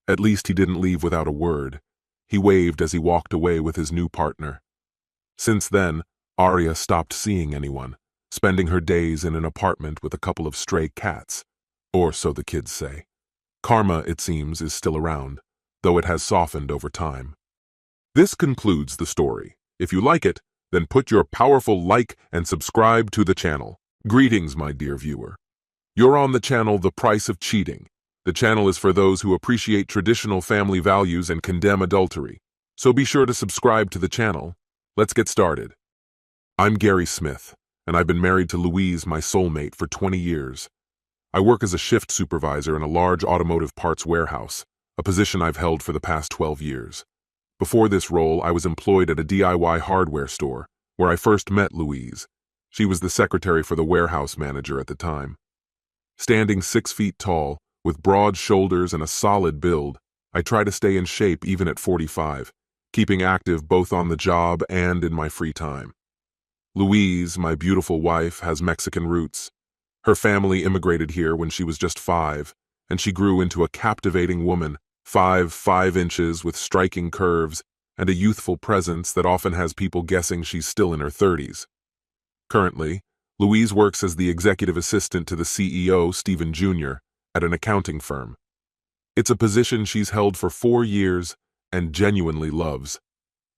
At least he didn't leave without a word. He waved as he walked away with his new partner. Since then, Arya stopped seeing anyone, spending her days in an apartment with a couple of stray cats, or so the kids say. Karma, it seems, is still around, though it has softened over time. This concludes the story. If you like it, then put your powerful like and subscribe to the channel. Greetings, my dear viewer. You're on the channel The Price of Cheating. The channel is for those who appreciate traditional family values and condemn adultery. So be sure to subscribe to the channel. Let's get started. I'm Gary Smith, and I've been married to Louise, my soulmate, for 20 years. I work as a shift supervisor in a large automotive parts warehouse, a position I've held for the past 12 years. Before this role, I was employed at a DIY hardware store, where I first met Louise. She was the secretary for the warehouse manager at the time. Standing 6 feet tall, with broad shoulders and a solid build, I try to stay in shape even at 45, keeping active both on the job and in my free time. Louise, my beautiful wife, has Mexican roots. Her family immigrated here when she was just 5, and she grew into a captivating woman, 5 inches with striking curves and a youthful presence that often has people guessing she's still in her 30s. Currently, Louise works as the executive assistant to the CEO, Stephen Jr., at an accounting firm. It's a position she's held for 4 years and genuinely loves.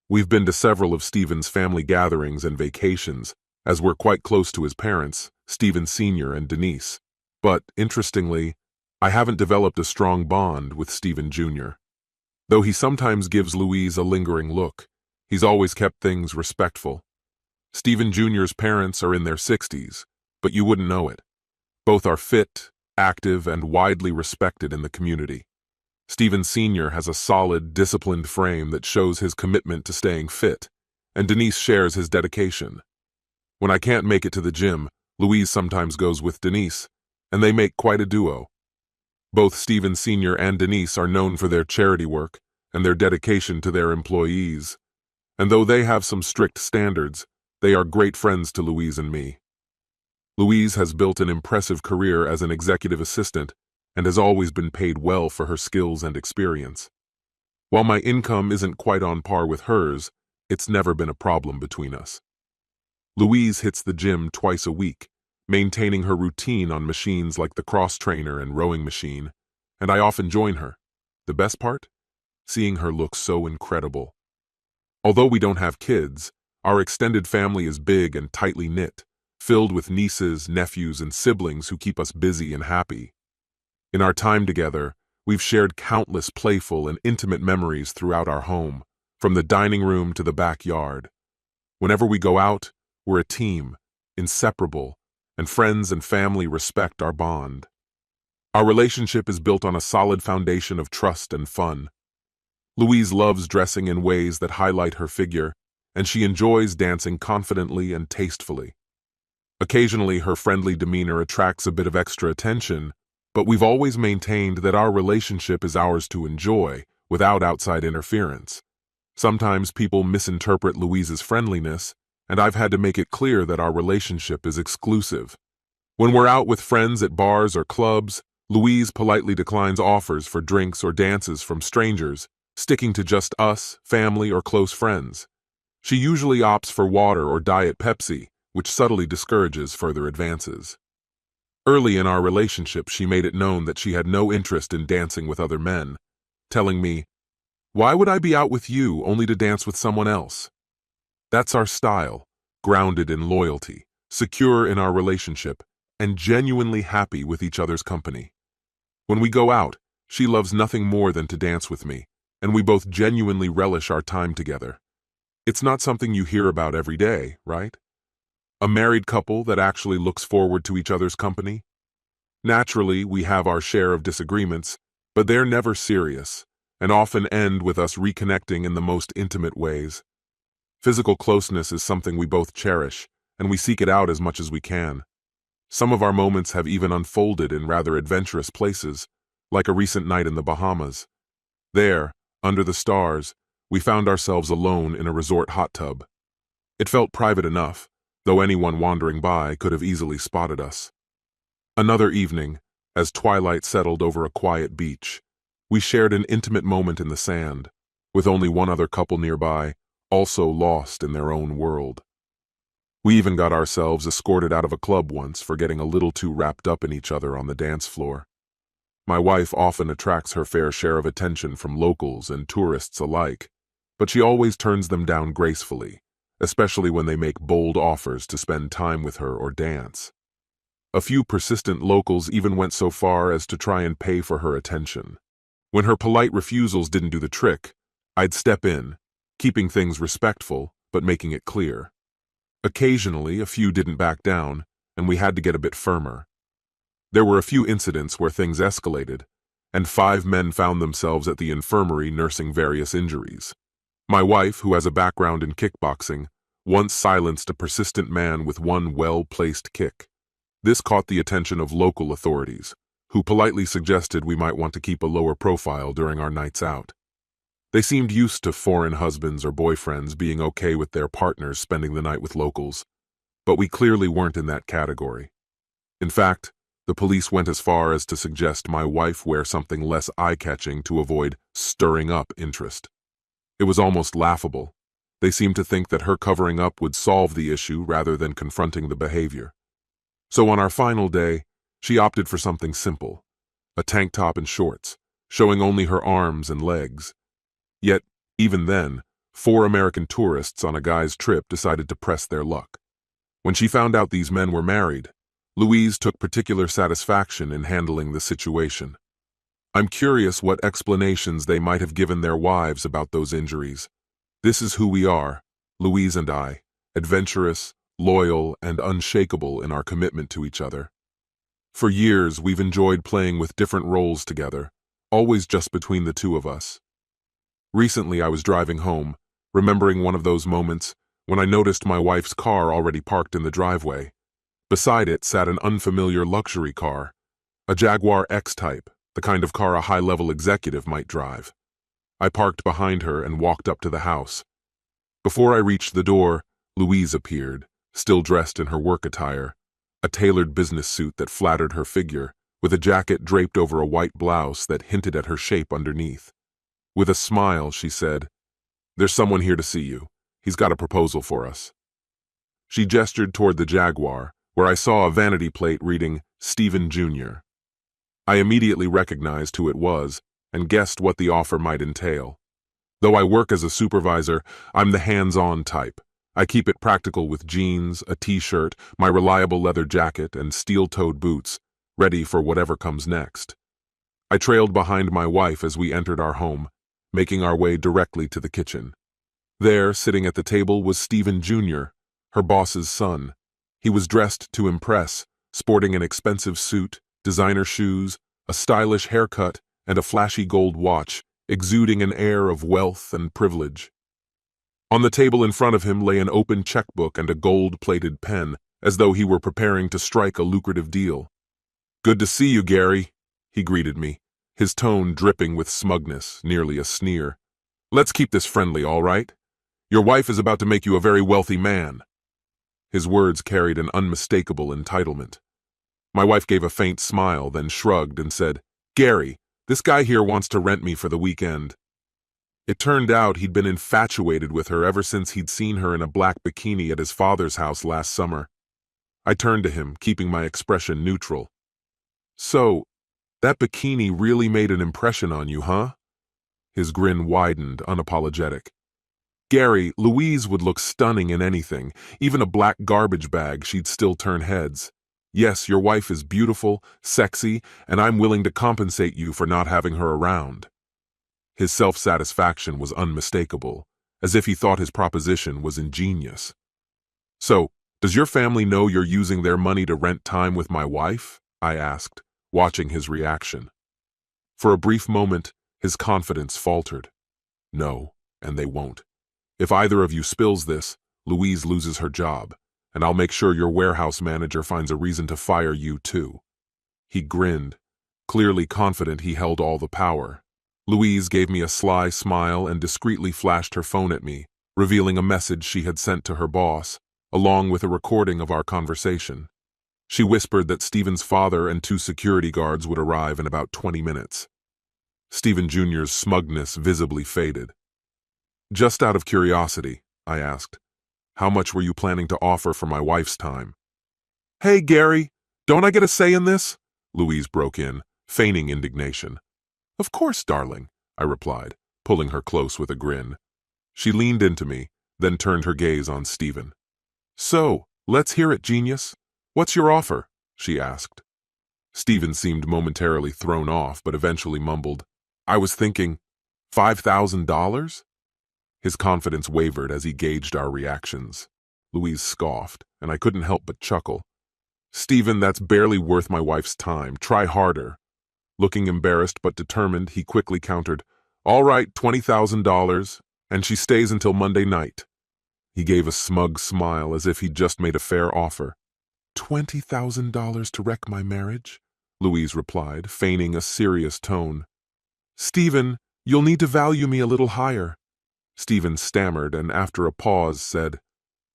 We've been to several of Stephen's family gatherings and vacations, as we're quite close to his parents, Stephen Sr. and Denise. But, interestingly, I haven't developed a strong bond with Stephen Jr. Though he sometimes gives Louise a lingering look, he's always kept things respectful. Stephen Jr.'s parents are in their 60s, but you wouldn't know it. Both are fit, active, and widely respected in the community. Stephen Sr. has a solid, disciplined frame that shows his commitment to staying fit, and Denise shares his dedication. When I can't make it to the gym, Louise sometimes goes with Denise, and they make quite a duo. Both Stephen Sr. and Denise are known for their charity work and their dedication to their employees, and though they have some strict standards, they are great friends to Louise and me. Louise has built an impressive career as an executive assistant and has always been paid well for her skills and experience. While my income isn't quite on par with hers, it's never been a problem between us. Louise hits the gym twice a week, maintaining her routine on machines like the cross trainer and rowing machine, and I often join her. The best part? Seeing her look so incredible. Although we don't have kids, our extended family is big and tightly knit, filled with nieces, nephews, and siblings who keep us busy and happy. In our time together, we've shared countless playful and intimate memories throughout our home, from the dining room to the backyard. Whenever we go out, we're a team, inseparable, and friends and family respect our bond. Our relationship is built on a solid foundation of trust and fun. Louise loves dressing in ways that highlight her figure, and she enjoys dancing confidently and tastefully. Occasionally, her friendly demeanor attracts a bit of extra attention, but we've always maintained that our relationship is ours to enjoy, without outside interference. Sometimes people misinterpret Louise's friendliness, and I've had to make it clear that our relationship is exclusive. When we're out with friends at bars or clubs, Louise politely declines offers for drinks or dances from strangers, sticking to just us, family, or close friends. She usually opts for water or Diet Pepsi, which subtly discourages further advances. Early in our relationship, she made it known that she had no interest in dancing with other men, telling me, "Why would I be out with you only to dance with someone else?" That's our style, grounded in loyalty, secure in our relationship, and genuinely happy with each other's company. When we go out, she loves nothing more than to dance with me, and we both genuinely relish our time together. It's not something you hear about every day, right? A married couple that actually looks forward to each other's company? Naturally, we have our share of disagreements, but they're never serious, and often end with us reconnecting in the most intimate ways. Physical closeness is something we both cherish, and we seek it out as much as we can. Some of our moments have even unfolded in rather adventurous places, like a recent night in the Bahamas. There, under the stars, we found ourselves alone in a resort hot tub. It felt private enough, though anyone wandering by could have easily spotted us. Another evening, as twilight settled over a quiet beach, we shared an intimate moment in the sand, with only one other couple nearby, also lost in their own world. We even got ourselves escorted out of a club once for getting a little too wrapped up in each other on the dance floor. My wife often attracts her fair share of attention from locals and tourists alike, but she always turns them down gracefully, especially when they make bold offers to spend time with her or dance. A few persistent locals even went so far as to try and pay for her attention. When her polite refusals didn't do the trick, I'd step in, keeping things respectful but making it clear. Occasionally, a few didn't back down, and we had to get a bit firmer. There were a few incidents where things escalated, and 5 men found themselves at the infirmary nursing various injuries. My wife, who has a background in kickboxing, once silenced a persistent man with one well-placed kick. This caught the attention of local authorities, who politely suggested we might want to keep a lower profile during our nights out. They seemed used to foreign husbands or boyfriends being okay with their partners spending the night with locals, but we clearly weren't in that category. In fact, the police went as far as to suggest my wife wear something less eye-catching to avoid stirring up interest. It was almost laughable. They seemed to think that her covering up would solve the issue rather than confronting the behavior. So on our final day, she opted for something simple, a tank top and shorts, showing only her arms and legs. Yet, even then, 4 American tourists on a guy's trip decided to press their luck. When she found out these men were married, Louise took particular satisfaction in handling the situation. I'm curious what explanations they might have given their wives about those injuries. This is who we are, Louise and I, adventurous, loyal, and unshakable in our commitment to each other. For years, we've enjoyed playing with different roles together, always just between the two of us. Recently, I was driving home, remembering one of those moments when I noticed my wife's car already parked in the driveway. Beside it sat an unfamiliar luxury car, a Jaguar X-Type, the kind of car a high-level executive might drive. I parked behind her and walked up to the house. Before I reached the door, Louise appeared, still dressed in her work attire, a tailored business suit that flattered her figure, with a jacket draped over a white blouse that hinted at her shape underneath. With a smile, she said, "There's someone here to see you. He's got a proposal for us." She gestured toward the Jaguar, where I saw a vanity plate reading, "Stephen Jr." I immediately recognized who it was and guessed what the offer might entail. Though I work as a supervisor, I'm the hands-on type. I keep it practical with jeans, a t-shirt, my reliable leather jacket, and steel-toed boots, ready for whatever comes next. I trailed behind my wife as we entered our home, making our way directly to the kitchen. There, sitting at the table, was Stephen Jr., her boss's son. He was dressed to impress, sporting an expensive suit, designer shoes, a stylish haircut, and a flashy gold watch, exuding an air of wealth and privilege. On the table in front of him lay an open checkbook and a gold-plated pen, as though he were preparing to strike a lucrative deal. "Good to see you, Gary," he greeted me, his tone dripping with smugness, nearly a sneer. "Let's keep this friendly, all right? Your wife is about to make you a very wealthy man." His words carried an unmistakable entitlement. My wife gave a faint smile, then shrugged and said, "Gary, this guy here wants to rent me for the weekend." It turned out he'd been infatuated with her ever since he'd seen her in a black bikini at his father's house last summer. I turned to him, keeping my expression neutral. "So, that bikini really made an impression on you, huh?" His grin widened, unapologetic. "Gary, Louise would look stunning in anything. Even a black garbage bag, she'd still turn heads. Yes, your wife is beautiful, sexy, and I'm willing to compensate you for not having her around." His self-satisfaction was unmistakable, as if he thought his proposition was ingenious. "So, does your family know you're using their money to rent time with my wife?" I asked, watching his reaction. For a brief moment, his confidence faltered. "No, and they won't. If either of you spills this, Louise loses her job, and I'll make sure your warehouse manager finds a reason to fire you too." He grinned, clearly confident he held all the power. Louise gave me a sly smile and discreetly flashed her phone at me, revealing a message she had sent to her boss, along with a recording of our conversation. She whispered that Stephen's father and 2 security guards would arrive in about 20 minutes. Stephen Jr.'s smugness visibly faded. Just out of curiosity, I asked, how much were you planning to offer for my wife's time? Hey, Gary, don't I get a say in this? Louise broke in, feigning indignation. Of course, darling, I replied, pulling her close with a grin. She leaned into me, then turned her gaze on Stephen. So, let's hear it, genius. What's your offer? She asked. Stephen seemed momentarily thrown off, but eventually mumbled, I was thinking, $5,000? His confidence wavered as he gauged our reactions. Louise scoffed, and I couldn't help but chuckle. Stephen, that's barely worth my wife's time. Try harder. Looking embarrassed but determined, he quickly countered, All right, $20,000, and she stays until Monday night. He gave a smug smile as if he'd just made a fair offer. $20,000 to wreck my marriage? Louise replied, feigning a serious tone. Stephen, you'll need to value me a little higher. Stephen stammered and after a pause said,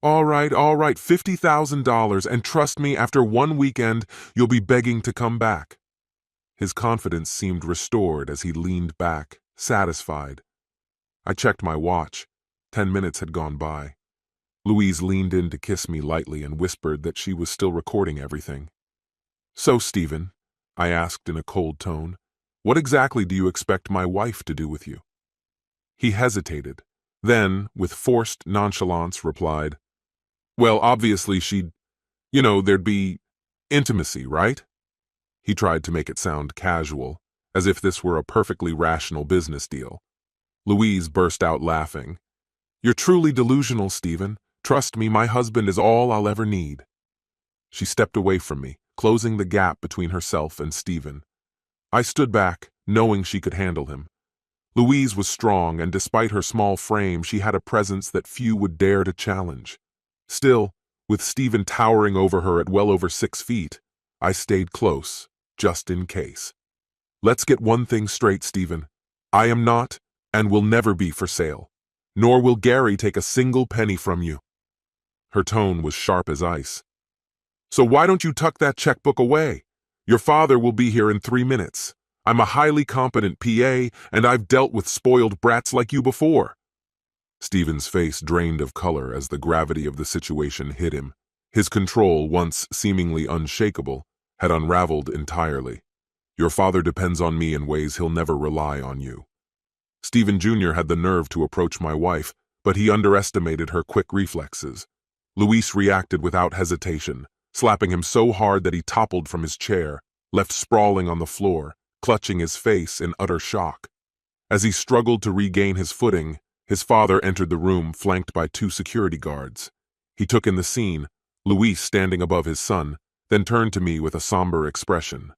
All right, $50,000, and trust me, after one weekend, you'll be begging to come back. His confidence seemed restored as he leaned back, satisfied. I checked my watch. 10 minutes had gone by. Louise leaned in to kiss me lightly and whispered that she was still recording everything. So, Stephen, I asked in a cold tone, what exactly do you expect my wife to do with you? He hesitated, then, with forced nonchalance, replied, Well, obviously there'd be intimacy, right? He tried to make it sound casual, as if this were a perfectly rational business deal. Louise burst out laughing. You're truly delusional, Stephen. Trust me, my husband is all I'll ever need. She stepped away from me, closing the gap between herself and Stephen. I stood back, knowing she could handle him. Louise was strong, and despite her small frame, she had a presence that few would dare to challenge. Still, with Stephen towering over her at well over 6 feet, I stayed close, just in case. Let's get one thing straight, Stephen. I am not, and will never be for sale. Nor will Gary take a single penny from you. Her tone was sharp as ice. So why don't you tuck that checkbook away? Your father will be here in 3 minutes. I'm a highly competent PA, and I've dealt with spoiled brats like you before. Stephen's face drained of color as the gravity of the situation hit him. His control, once seemingly unshakable, had unraveled entirely. Your father depends on me in ways he'll never rely on you. Stephen Jr. had the nerve to approach my wife, but he underestimated her quick reflexes. Louise reacted without hesitation, slapping him so hard that he toppled from his chair, left sprawling on the floor, clutching his face in utter shock. As he struggled to regain his footing, his father entered the room flanked by 2 security guards. He took in the scene, Louise standing above his son, then turned to me with a somber expression.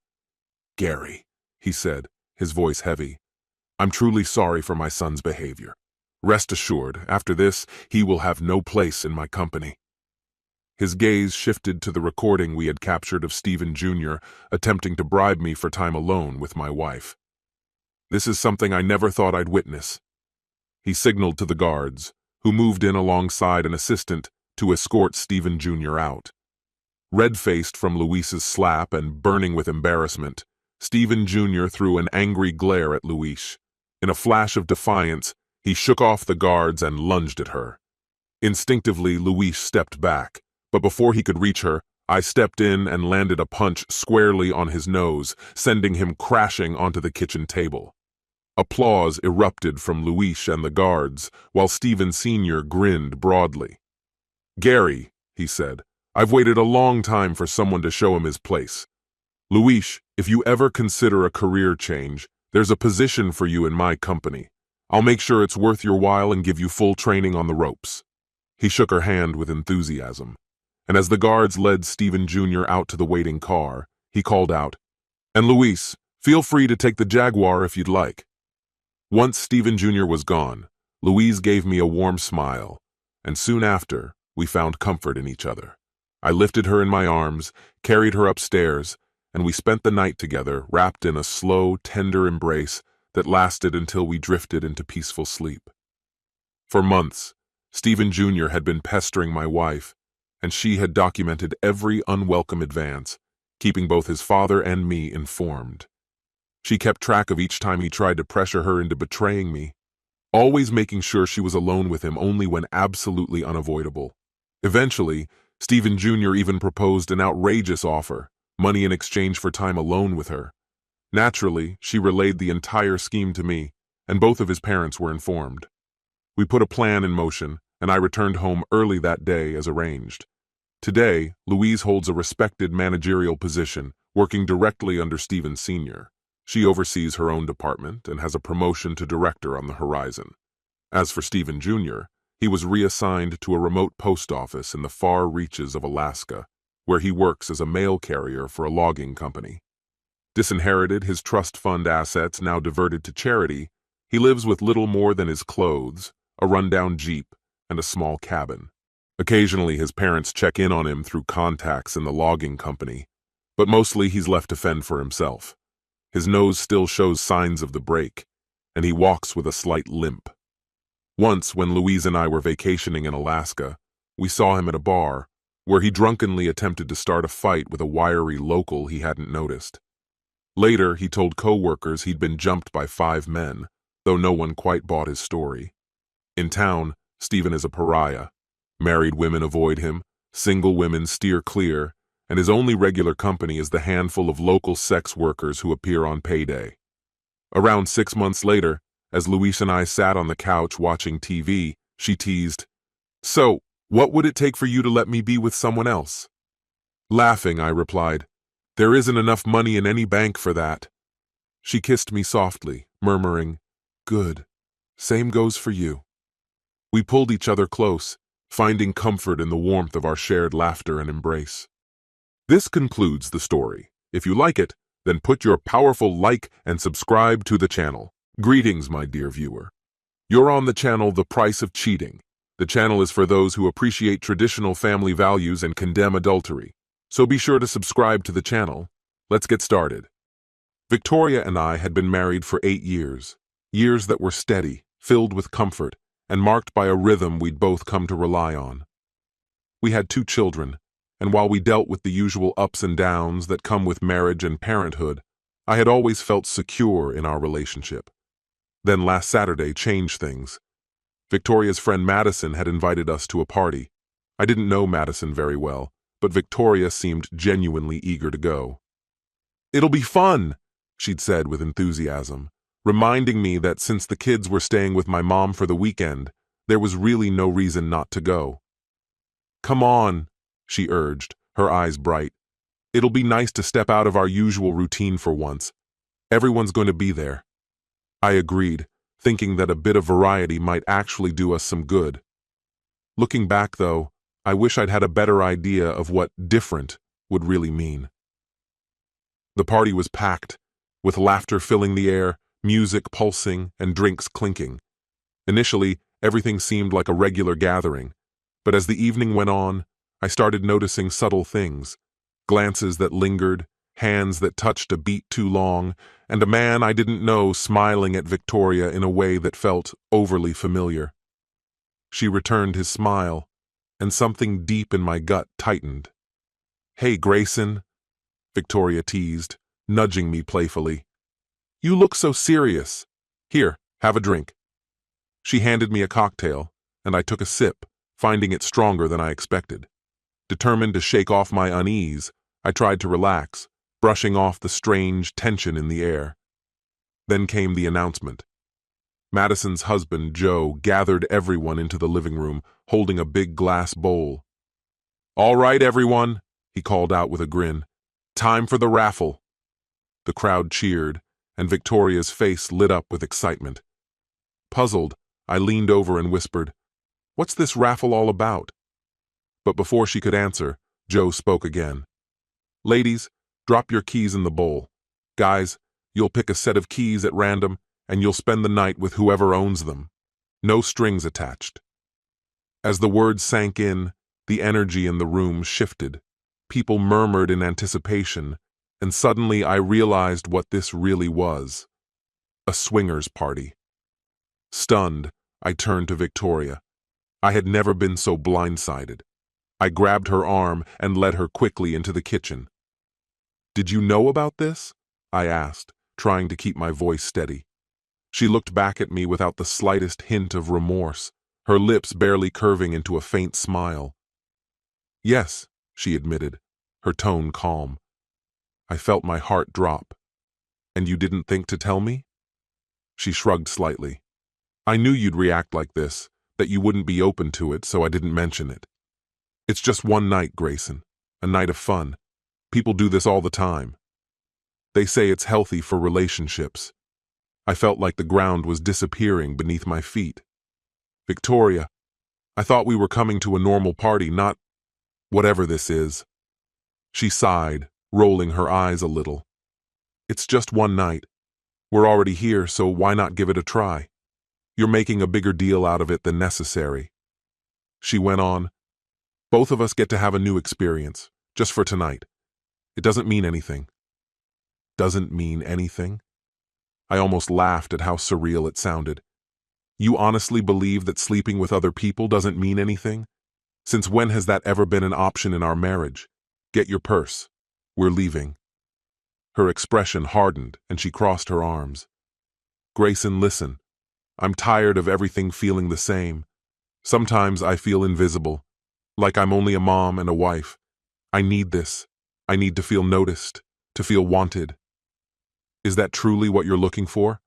Gary, he said, his voice heavy, I'm truly sorry for my son's behavior. Rest assured, after this, he will have no place in my company. His gaze shifted to the recording we had captured of Stephen Jr. attempting to bribe me for time alone with my wife. This is something I never thought I'd witness. He signaled to the guards, who moved in alongside an assistant to escort Stephen Jr. out. Red-faced from Louise's slap and burning with embarrassment, Stephen Jr. threw an angry glare at Louise. In a flash of defiance, he shook off the guards and lunged at her. Instinctively, Louise stepped back, but before he could reach her, I stepped in and landed a punch squarely on his nose, sending him crashing onto the kitchen table. Applause erupted from Louise and the guards, while Stephen Sr. grinned broadly. Gary, he said, I've waited a long time for someone to show him his place. Louise, if you ever consider a career change, there's a position for you in my company. I'll make sure it's worth your while and give you full training on the ropes. He shook her hand with enthusiasm, and as the guards led Stephen Jr. out to the waiting car, he called out, And Louise, feel free to take the Jaguar if you'd like. Once Stephen Jr. was gone, Louise gave me a warm smile, and soon after, we found comfort in each other. I lifted her in my arms, carried her upstairs, and we spent the night together, wrapped in a slow, tender embrace that lasted until we drifted into peaceful sleep. For months, Stephen Jr. had been pestering my wife, and she had documented every unwelcome advance, keeping both his father and me informed. She kept track of each time he tried to pressure her into betraying me. always making sure she was alone with him only when absolutely unavoidable. Eventually, Stephen Jr. even proposed an outrageous offer, money in exchange for time alone with her. Naturally, she relayed the entire scheme to me, and both of his parents were informed. We put a plan in motion, and I returned home early that day as arranged. Today, Louise holds a respected managerial position, working directly under Stephen Sr. She oversees her own department and has a promotion to director on the horizon. As for Stephen Jr., he was reassigned to a remote post office in the far reaches of Alaska, where he works as a mail carrier for a logging company. Disinherited, his trust fund assets now diverted to charity, he lives with little more than his clothes, a rundown Jeep, and a small cabin. Occasionally, his parents check in on him through contacts in the logging company, but mostly he's left to fend for himself. His nose still shows signs of the break, and he walks with a slight limp. Once, when Louise and I were vacationing in Alaska, we saw him at a bar, where he drunkenly attempted to start a fight with a wiry local he hadn't noticed. Later, he told co-workers he'd been jumped by 5 men, though no one quite bought his story. In town, Stephen is a pariah. Married women avoid him, single women steer clear, and his only regular company is the handful of local sex workers who appear on payday. Around 6 months later, as Louise and I sat on the couch watching TV, she teased, "So, what would it take for you to let me be with someone else?" Laughing, I replied, "There isn't enough money in any bank for that." She kissed me softly, murmuring, "Good. Same goes for you." We pulled each other close, finding comfort in the warmth of our shared laughter and embrace. This concludes the story. If you like it, then put your powerful like and subscribe to the channel. Greetings, my dear viewer. You're on the channel The Price of Cheating. The channel is for those who appreciate traditional family values and condemn adultery. So be sure to subscribe to the channel. Let's get started. Victoria and I had been married for 8 years. Years that were steady, filled with comfort, and marked by a rhythm we'd both come to rely on. We had 2 children, and while we dealt with the usual ups and downs that come with marriage and parenthood, I had always felt secure in our relationship. Then last Saturday changed things. Victoria's friend Madison had invited us to a party. I didn't know Madison very well, but Victoria seemed genuinely eager to go. "It'll be fun," she'd said with enthusiasm, reminding me that since the kids were staying with my mom for the weekend, there was really no reason not to go. "Come on," she urged, her eyes bright. "It'll be nice to step out of our usual routine for once. Everyone's going to be there." I agreed, thinking that a bit of variety might actually do us some good. Looking back, though, I wish I'd had a better idea of what different would really mean. The party was packed, with laughter filling the air, music pulsing, and drinks clinking. Initially, everything seemed like a regular gathering, but as the evening went on, I started noticing subtle things: glances that lingered, hands that touched a beat too long, and a man I didn't know smiling at Victoria in a way that felt overly familiar. She returned his smile, and something deep in my gut tightened. "Hey, Grayson," Victoria teased, nudging me playfully. "You look so serious. Here, have a drink." She handed me a cocktail, and I took a sip, finding it stronger than I expected. Determined to shake off my unease, I tried to relax, brushing off the strange tension in the air. Then came the announcement. Madison's husband, Joe, gathered everyone into the living room, holding a big glass bowl. "All right, everyone," he called out with a grin. "Time for the raffle." The crowd cheered, and Victoria's face lit up with excitement. Puzzled, I leaned over and whispered, "What's this raffle all about?" But before she could answer, Joe spoke again. "Ladies, drop your keys in the bowl. Guys, you'll pick a set of keys at random, and you'll spend the night with whoever owns them. No strings attached." As the words sank in, the energy in the room shifted. People murmured in anticipation, and suddenly I realized what this really was: a swingers party. Stunned, I turned to Victoria. I had never been so blindsided. I grabbed her arm and led her quickly into the kitchen. "Did you know about this?" I asked, trying to keep my voice steady. She looked back at me without the slightest hint of remorse, her lips barely curving into a faint smile. Yes, she admitted, her tone calm. I felt my heart drop. And you didn't think to tell me? She shrugged slightly. I knew you'd react like this, that you wouldn't be open to it, so I didn't mention it. It's just one night, Grayson. A night of fun. People do this all the time. They say it's healthy for relationships. I felt like the ground was disappearing beneath my feet. Victoria, I thought we were coming to a normal party, not whatever this is. She sighed, rolling her eyes a little. It's just one night. We're already here, so why not give it a try? You're making a bigger deal out of it than necessary. She went on. Both of us get to have a new experience, just for tonight. It doesn't mean anything. Doesn't mean anything? I almost laughed at how surreal it sounded. You honestly believe that sleeping with other people doesn't mean anything? Since when has that ever been an option in our marriage? Get your purse. We're leaving. Her expression hardened, and she crossed her arms. Grayson, listen. I'm tired of everything feeling the same. Sometimes I feel invisible, like I'm only a mom and a wife. I need this. I need to feel noticed, to feel wanted. Is that truly what you're looking for?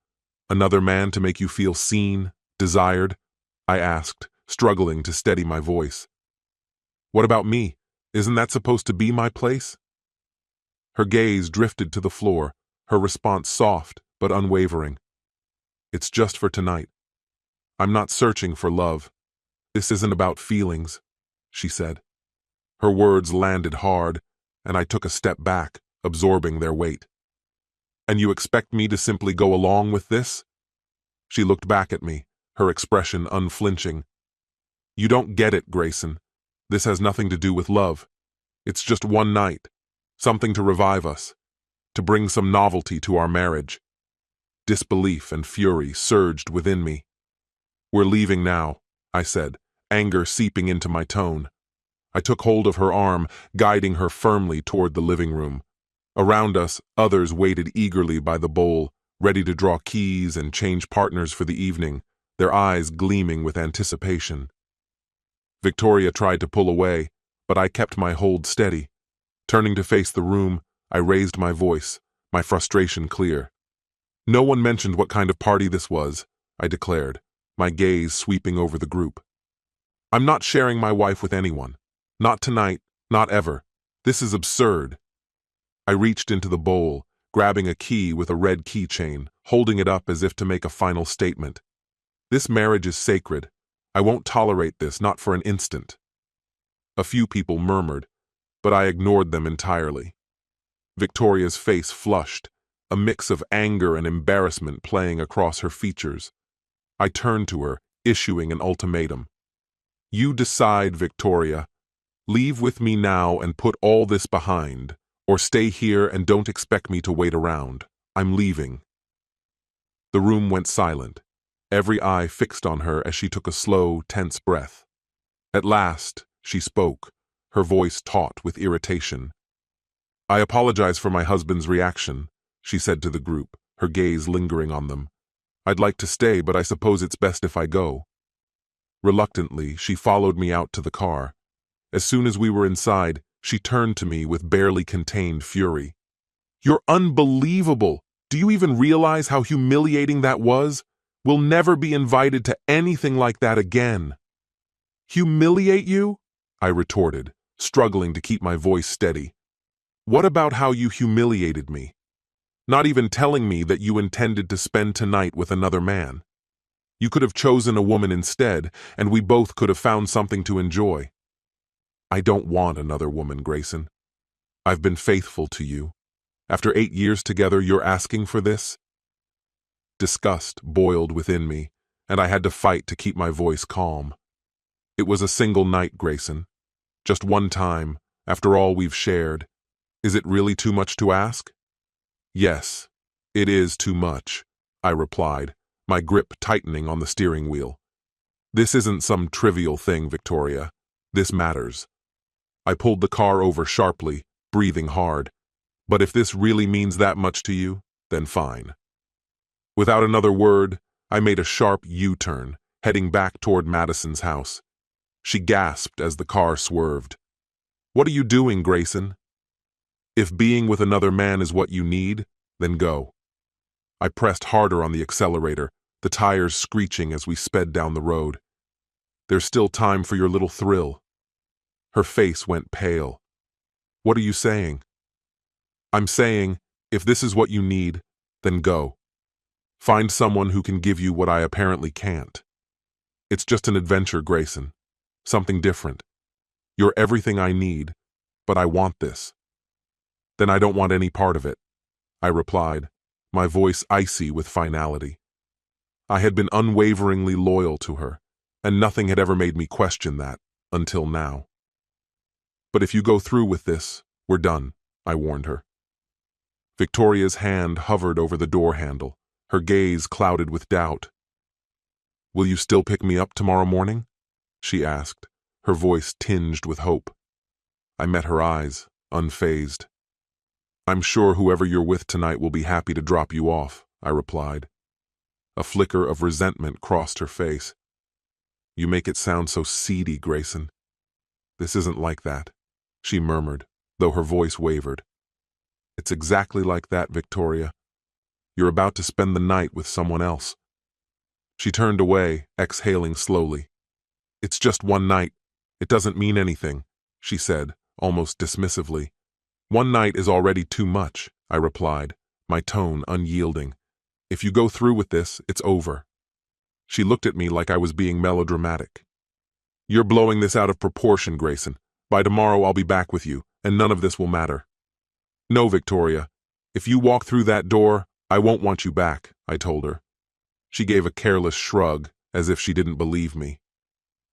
Another man to make you feel seen, desired? I asked, struggling to steady my voice. What about me? Isn't that supposed to be my place? Her gaze drifted to the floor, her response soft but unwavering. It's just for tonight. I'm not searching for love. This isn't about feelings, she said. Her words landed hard, and I took a step back, absorbing their weight. And you expect me to simply go along with this? She looked back at me, her expression unflinching. You don't get it, Grayson. This has nothing to do with love. It's just one night, something to revive us, to bring some novelty to our marriage. Disbelief and fury surged within me. We're leaving now, I said, anger seeping into my tone. I took hold of her arm, guiding her firmly toward the living room. Around us, others waited eagerly by the bowl, ready to draw keys and change partners for the evening, their eyes gleaming with anticipation. Victoria tried to pull away, but I kept my hold steady. Turning to face the room, I raised my voice, my frustration clear. No one mentioned what kind of party this was, I declared, my gaze sweeping over the group. I'm not sharing my wife with anyone. Not tonight, not ever. This is absurd. I reached into the bowl, grabbing a key with a red keychain, holding it up as if to make a final statement. This marriage is sacred. I won't tolerate this, not for an instant. A few people murmured, but I ignored them entirely. Victoria's face flushed, a mix of anger and embarrassment playing across her features. I turned to her, issuing an ultimatum. You decide, Victoria. Leave with me now and put all this behind, or stay here and don't expect me to wait around. I'm leaving. The room went silent, every eye fixed on her as she took a slow, tense breath. At last, she spoke, her voice taut with irritation. I apologize for my husband's reaction, she said to the group, her gaze lingering on them. I'd like to stay, but I suppose it's best if I go. Reluctantly, she followed me out to the car. As soon as we were inside, she turned to me with barely contained fury. You're unbelievable! Do you even realize how humiliating that was? We'll never be invited to anything like that again. Humiliate you? I retorted, struggling to keep my voice steady. What about how you humiliated me? Not even telling me that you intended to spend tonight with another man. You could have chosen a woman instead, and we both could have found something to enjoy. I don't want another woman, Grayson. I've been faithful to you. After 8 years together, you're asking for this? Disgust boiled within me, and I had to fight to keep my voice calm. It was a single night, Grayson. Just one time, after all we've shared. Is it really too much to ask? Yes, it is too much, I replied, my grip tightening on the steering wheel. This isn't some trivial thing, Victoria. This matters. I pulled the car over sharply, breathing hard. But if this really means that much to you, then fine. Without another word, I made a sharp U-turn, heading back toward Madison's house. She gasped as the car swerved. "What are you doing, Grayson?" "If being with another man is what you need, then go." I pressed harder on the accelerator, the tires screeching as we sped down the road. "There's still time for your little thrill." Her face went pale. "What are you saying?" "I'm saying, if this is what you need, then go. Find someone who can give you what I apparently can't. It's just an adventure, Grayson. Something different. You're everything I need, but I want this." "Then I don't want any part of it," I replied, my voice icy with finality. I had been unwaveringly loyal to her, and nothing had ever made me question that, until now. "But if you go through with this, we're done," I warned her. Victoria's hand hovered over the door handle, her gaze clouded with doubt. "Will you still pick me up tomorrow morning?" she asked, her voice tinged with hope. I met her eyes, unfazed. "I'm sure whoever you're with tonight will be happy to drop you off," I replied. A flicker of resentment crossed her face. "You make it sound so seedy, Grayson." "This isn't like that," she murmured, though her voice wavered. "It's exactly like that, Victoria. You're about to spend the night with someone else." She turned away, exhaling slowly. "It's just one night. It doesn't mean anything," she said, almost dismissively. "One night is already too much," I replied, my tone unyielding. "If you go through with this, it's over." She looked at me like I was being melodramatic. "You're blowing this out of proportion, Grayson. By tomorrow I'll be back with you, and none of this will matter." "No, Victoria. If you walk through that door, I won't want you back," I told her. She gave a careless shrug, as if she didn't believe me.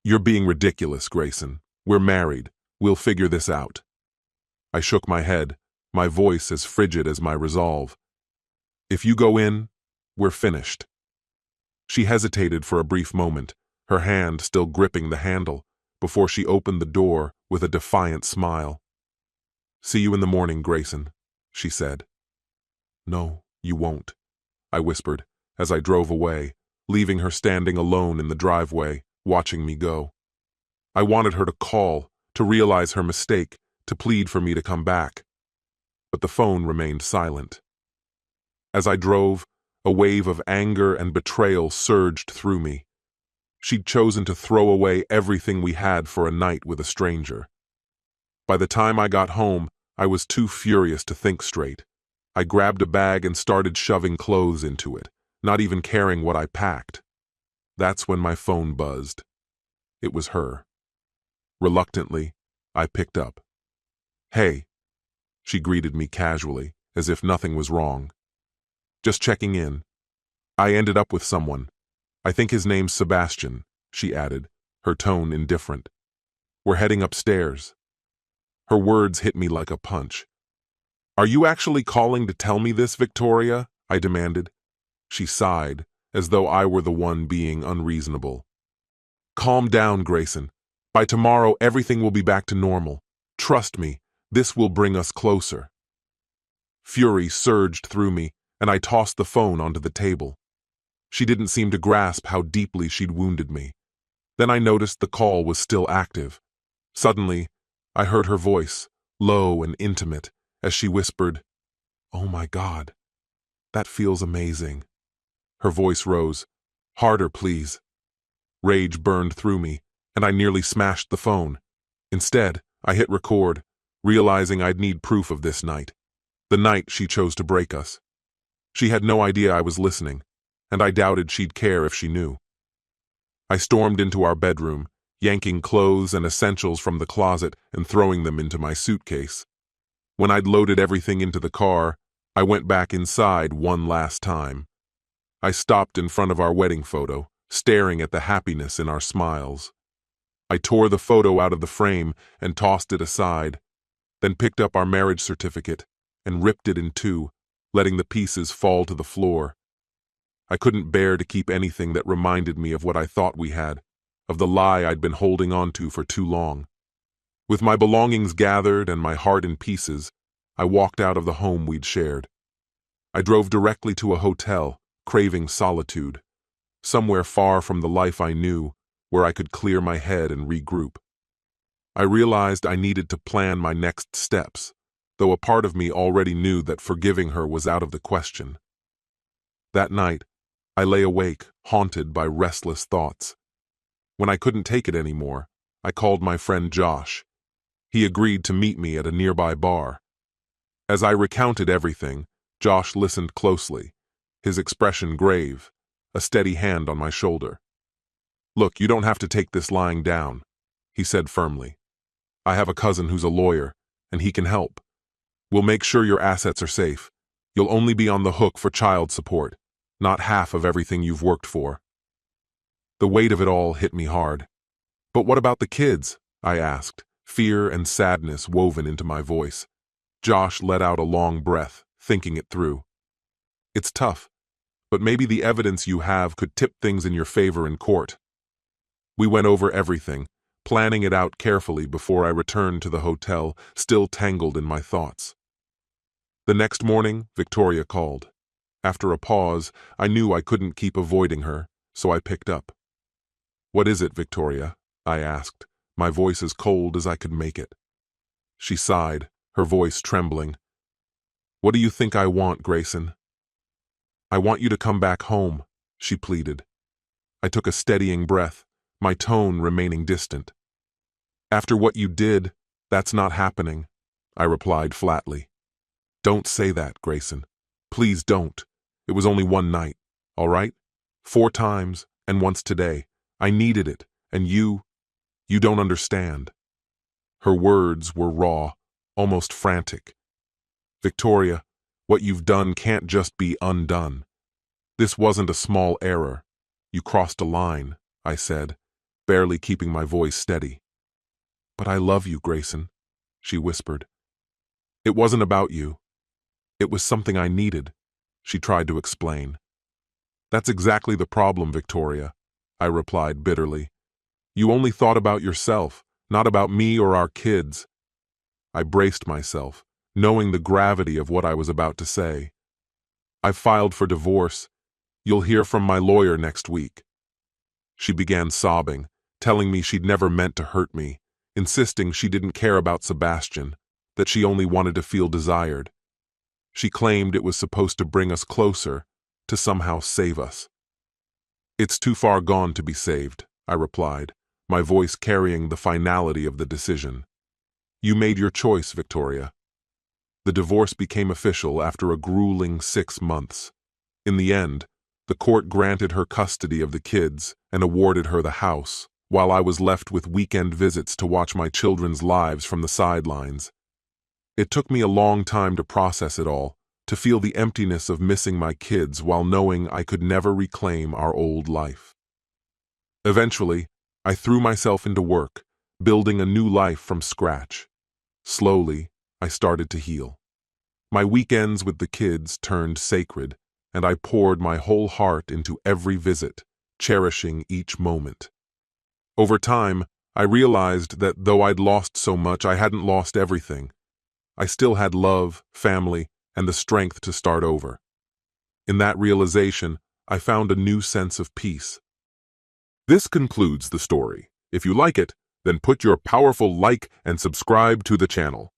"You're being ridiculous, Grayson. We're married. We'll figure this out." I shook my head, my voice as frigid as my resolve. "If you go in, we're finished." She hesitated for a brief moment, her hand still gripping the handle, before she opened the door with a defiant smile. "See you in the morning, Grayson," she said. "No, you won't," I whispered as I drove away, leaving her standing alone in the driveway, watching me go. I wanted her to call, to realize her mistake, to plead for me to come back. But the phone remained silent. As I drove, a wave of anger and betrayal surged through me. She'd chosen to throw away everything we had for a night with a stranger. By the time I got home, I was too furious to think straight. I grabbed a bag and started shoving clothes into it, not even caring what I packed. That's when my phone buzzed. It was her. Reluctantly, I picked up. "Hey," she greeted me casually, as if nothing was wrong. "Just checking in. I ended up with someone. I think his name's Sebastian," she added, her tone indifferent. "We're heading upstairs." Her words hit me like a punch. "Are you actually calling to tell me this, Victoria?" I demanded. She sighed, as though I were the one being unreasonable. "Calm down, Grayson. By tomorrow, everything will be back to normal. Trust me, this will bring us closer." Fury surged through me, and I tossed the phone onto the table. She didn't seem to grasp how deeply she'd wounded me. Then I noticed the call was still active. Suddenly, I heard her voice, low and intimate, as she whispered, "Oh my God, that feels amazing." Her voice rose. "Harder, please." Rage burned through me, and I nearly smashed the phone. Instead, I hit record, realizing I'd need proof of this night. The night she chose to break us. She had no idea I was listening, and I doubted she'd care if she knew. I stormed into our bedroom, yanking clothes and essentials from the closet and throwing them into my suitcase. When I'd loaded everything into the car, I went back inside one last time. I stopped in front of our wedding photo, staring at the happiness in our smiles. I tore the photo out of the frame and tossed it aside, then picked up our marriage certificate and ripped it in two, letting the pieces fall to the floor. I couldn't bear to keep anything that reminded me of what I thought we had, of the lie I'd been holding on to for too long. With my belongings gathered and my heart in pieces, I walked out of the home we'd shared. I drove directly to a hotel, craving solitude, somewhere far from the life I knew, where I could clear my head and regroup. I realized I needed to plan my next steps, though a part of me already knew that forgiving her was out of the question. That night, I lay awake, haunted by restless thoughts. When I couldn't take it anymore, I called my friend Josh. He agreed to meet me at a nearby bar. As I recounted everything, Josh listened closely, his expression grave, a steady hand on my shoulder. "Look, you don't have to take this lying down," he said firmly. "I have a cousin who's a lawyer, and he can help. We'll make sure your assets are safe. You'll only be on the hook for child support, not half of everything you've worked for." The weight of it all hit me hard. "But what about the kids?" I asked, fear and sadness woven into my voice. Josh let out a long breath, thinking it through. "It's tough, but maybe the evidence you have could tip things in your favor in court." We went over everything, planning it out carefully before I returned to the hotel, still tangled in my thoughts. The next morning, Victoria called. After a pause, I knew I couldn't keep avoiding her, so I picked up. "What is it, Victoria?" I asked, my voice as cold as I could make it. She sighed, her voice trembling. "What do you think I want, Grayson?" "I want you to come back home," she pleaded. I took a steadying breath, my tone remaining distant. "After what you did, that's not happening," I replied flatly. "Don't say that, Grayson. Please don't. It was only one night, all right? 4 times, and once today. I needed it, and you don't understand." Her words were raw, almost frantic. "Victoria, what you've done can't just be undone. This wasn't a small error. You crossed a line," I said, barely keeping my voice steady. "But I love you, Grayson," she whispered. "It wasn't about you. It was something I needed," she tried to explain. "That's exactly the problem, Victoria," I replied bitterly. "You only thought about yourself, not about me or our kids." I braced myself, knowing the gravity of what I was about to say. "I've filed for divorce. You'll hear from my lawyer next week." She began sobbing, telling me she'd never meant to hurt me, insisting she didn't care about Sebastian, that she only wanted to feel desired. She claimed it was supposed to bring us closer, to somehow save us. "It's too far gone to be saved," I replied, my voice carrying the finality of the decision. "You made your choice, Victoria." The divorce became official after a grueling 6 months. In the end, the court granted her custody of the kids and awarded her the house, while I was left with weekend visits to watch my children's lives from the sidelines. It took me a long time to process it all, to feel the emptiness of missing my kids while knowing I could never reclaim our old life. Eventually, I threw myself into work, building a new life from scratch. Slowly, I started to heal. My weekends with the kids turned sacred, and I poured my whole heart into every visit, cherishing each moment. Over time, I realized that though I'd lost so much, I hadn't lost everything. I still had love, family, and the strength to start over. In that realization, I found a new sense of peace. This concludes the story. If you like it, then put your powerful like and subscribe to the channel.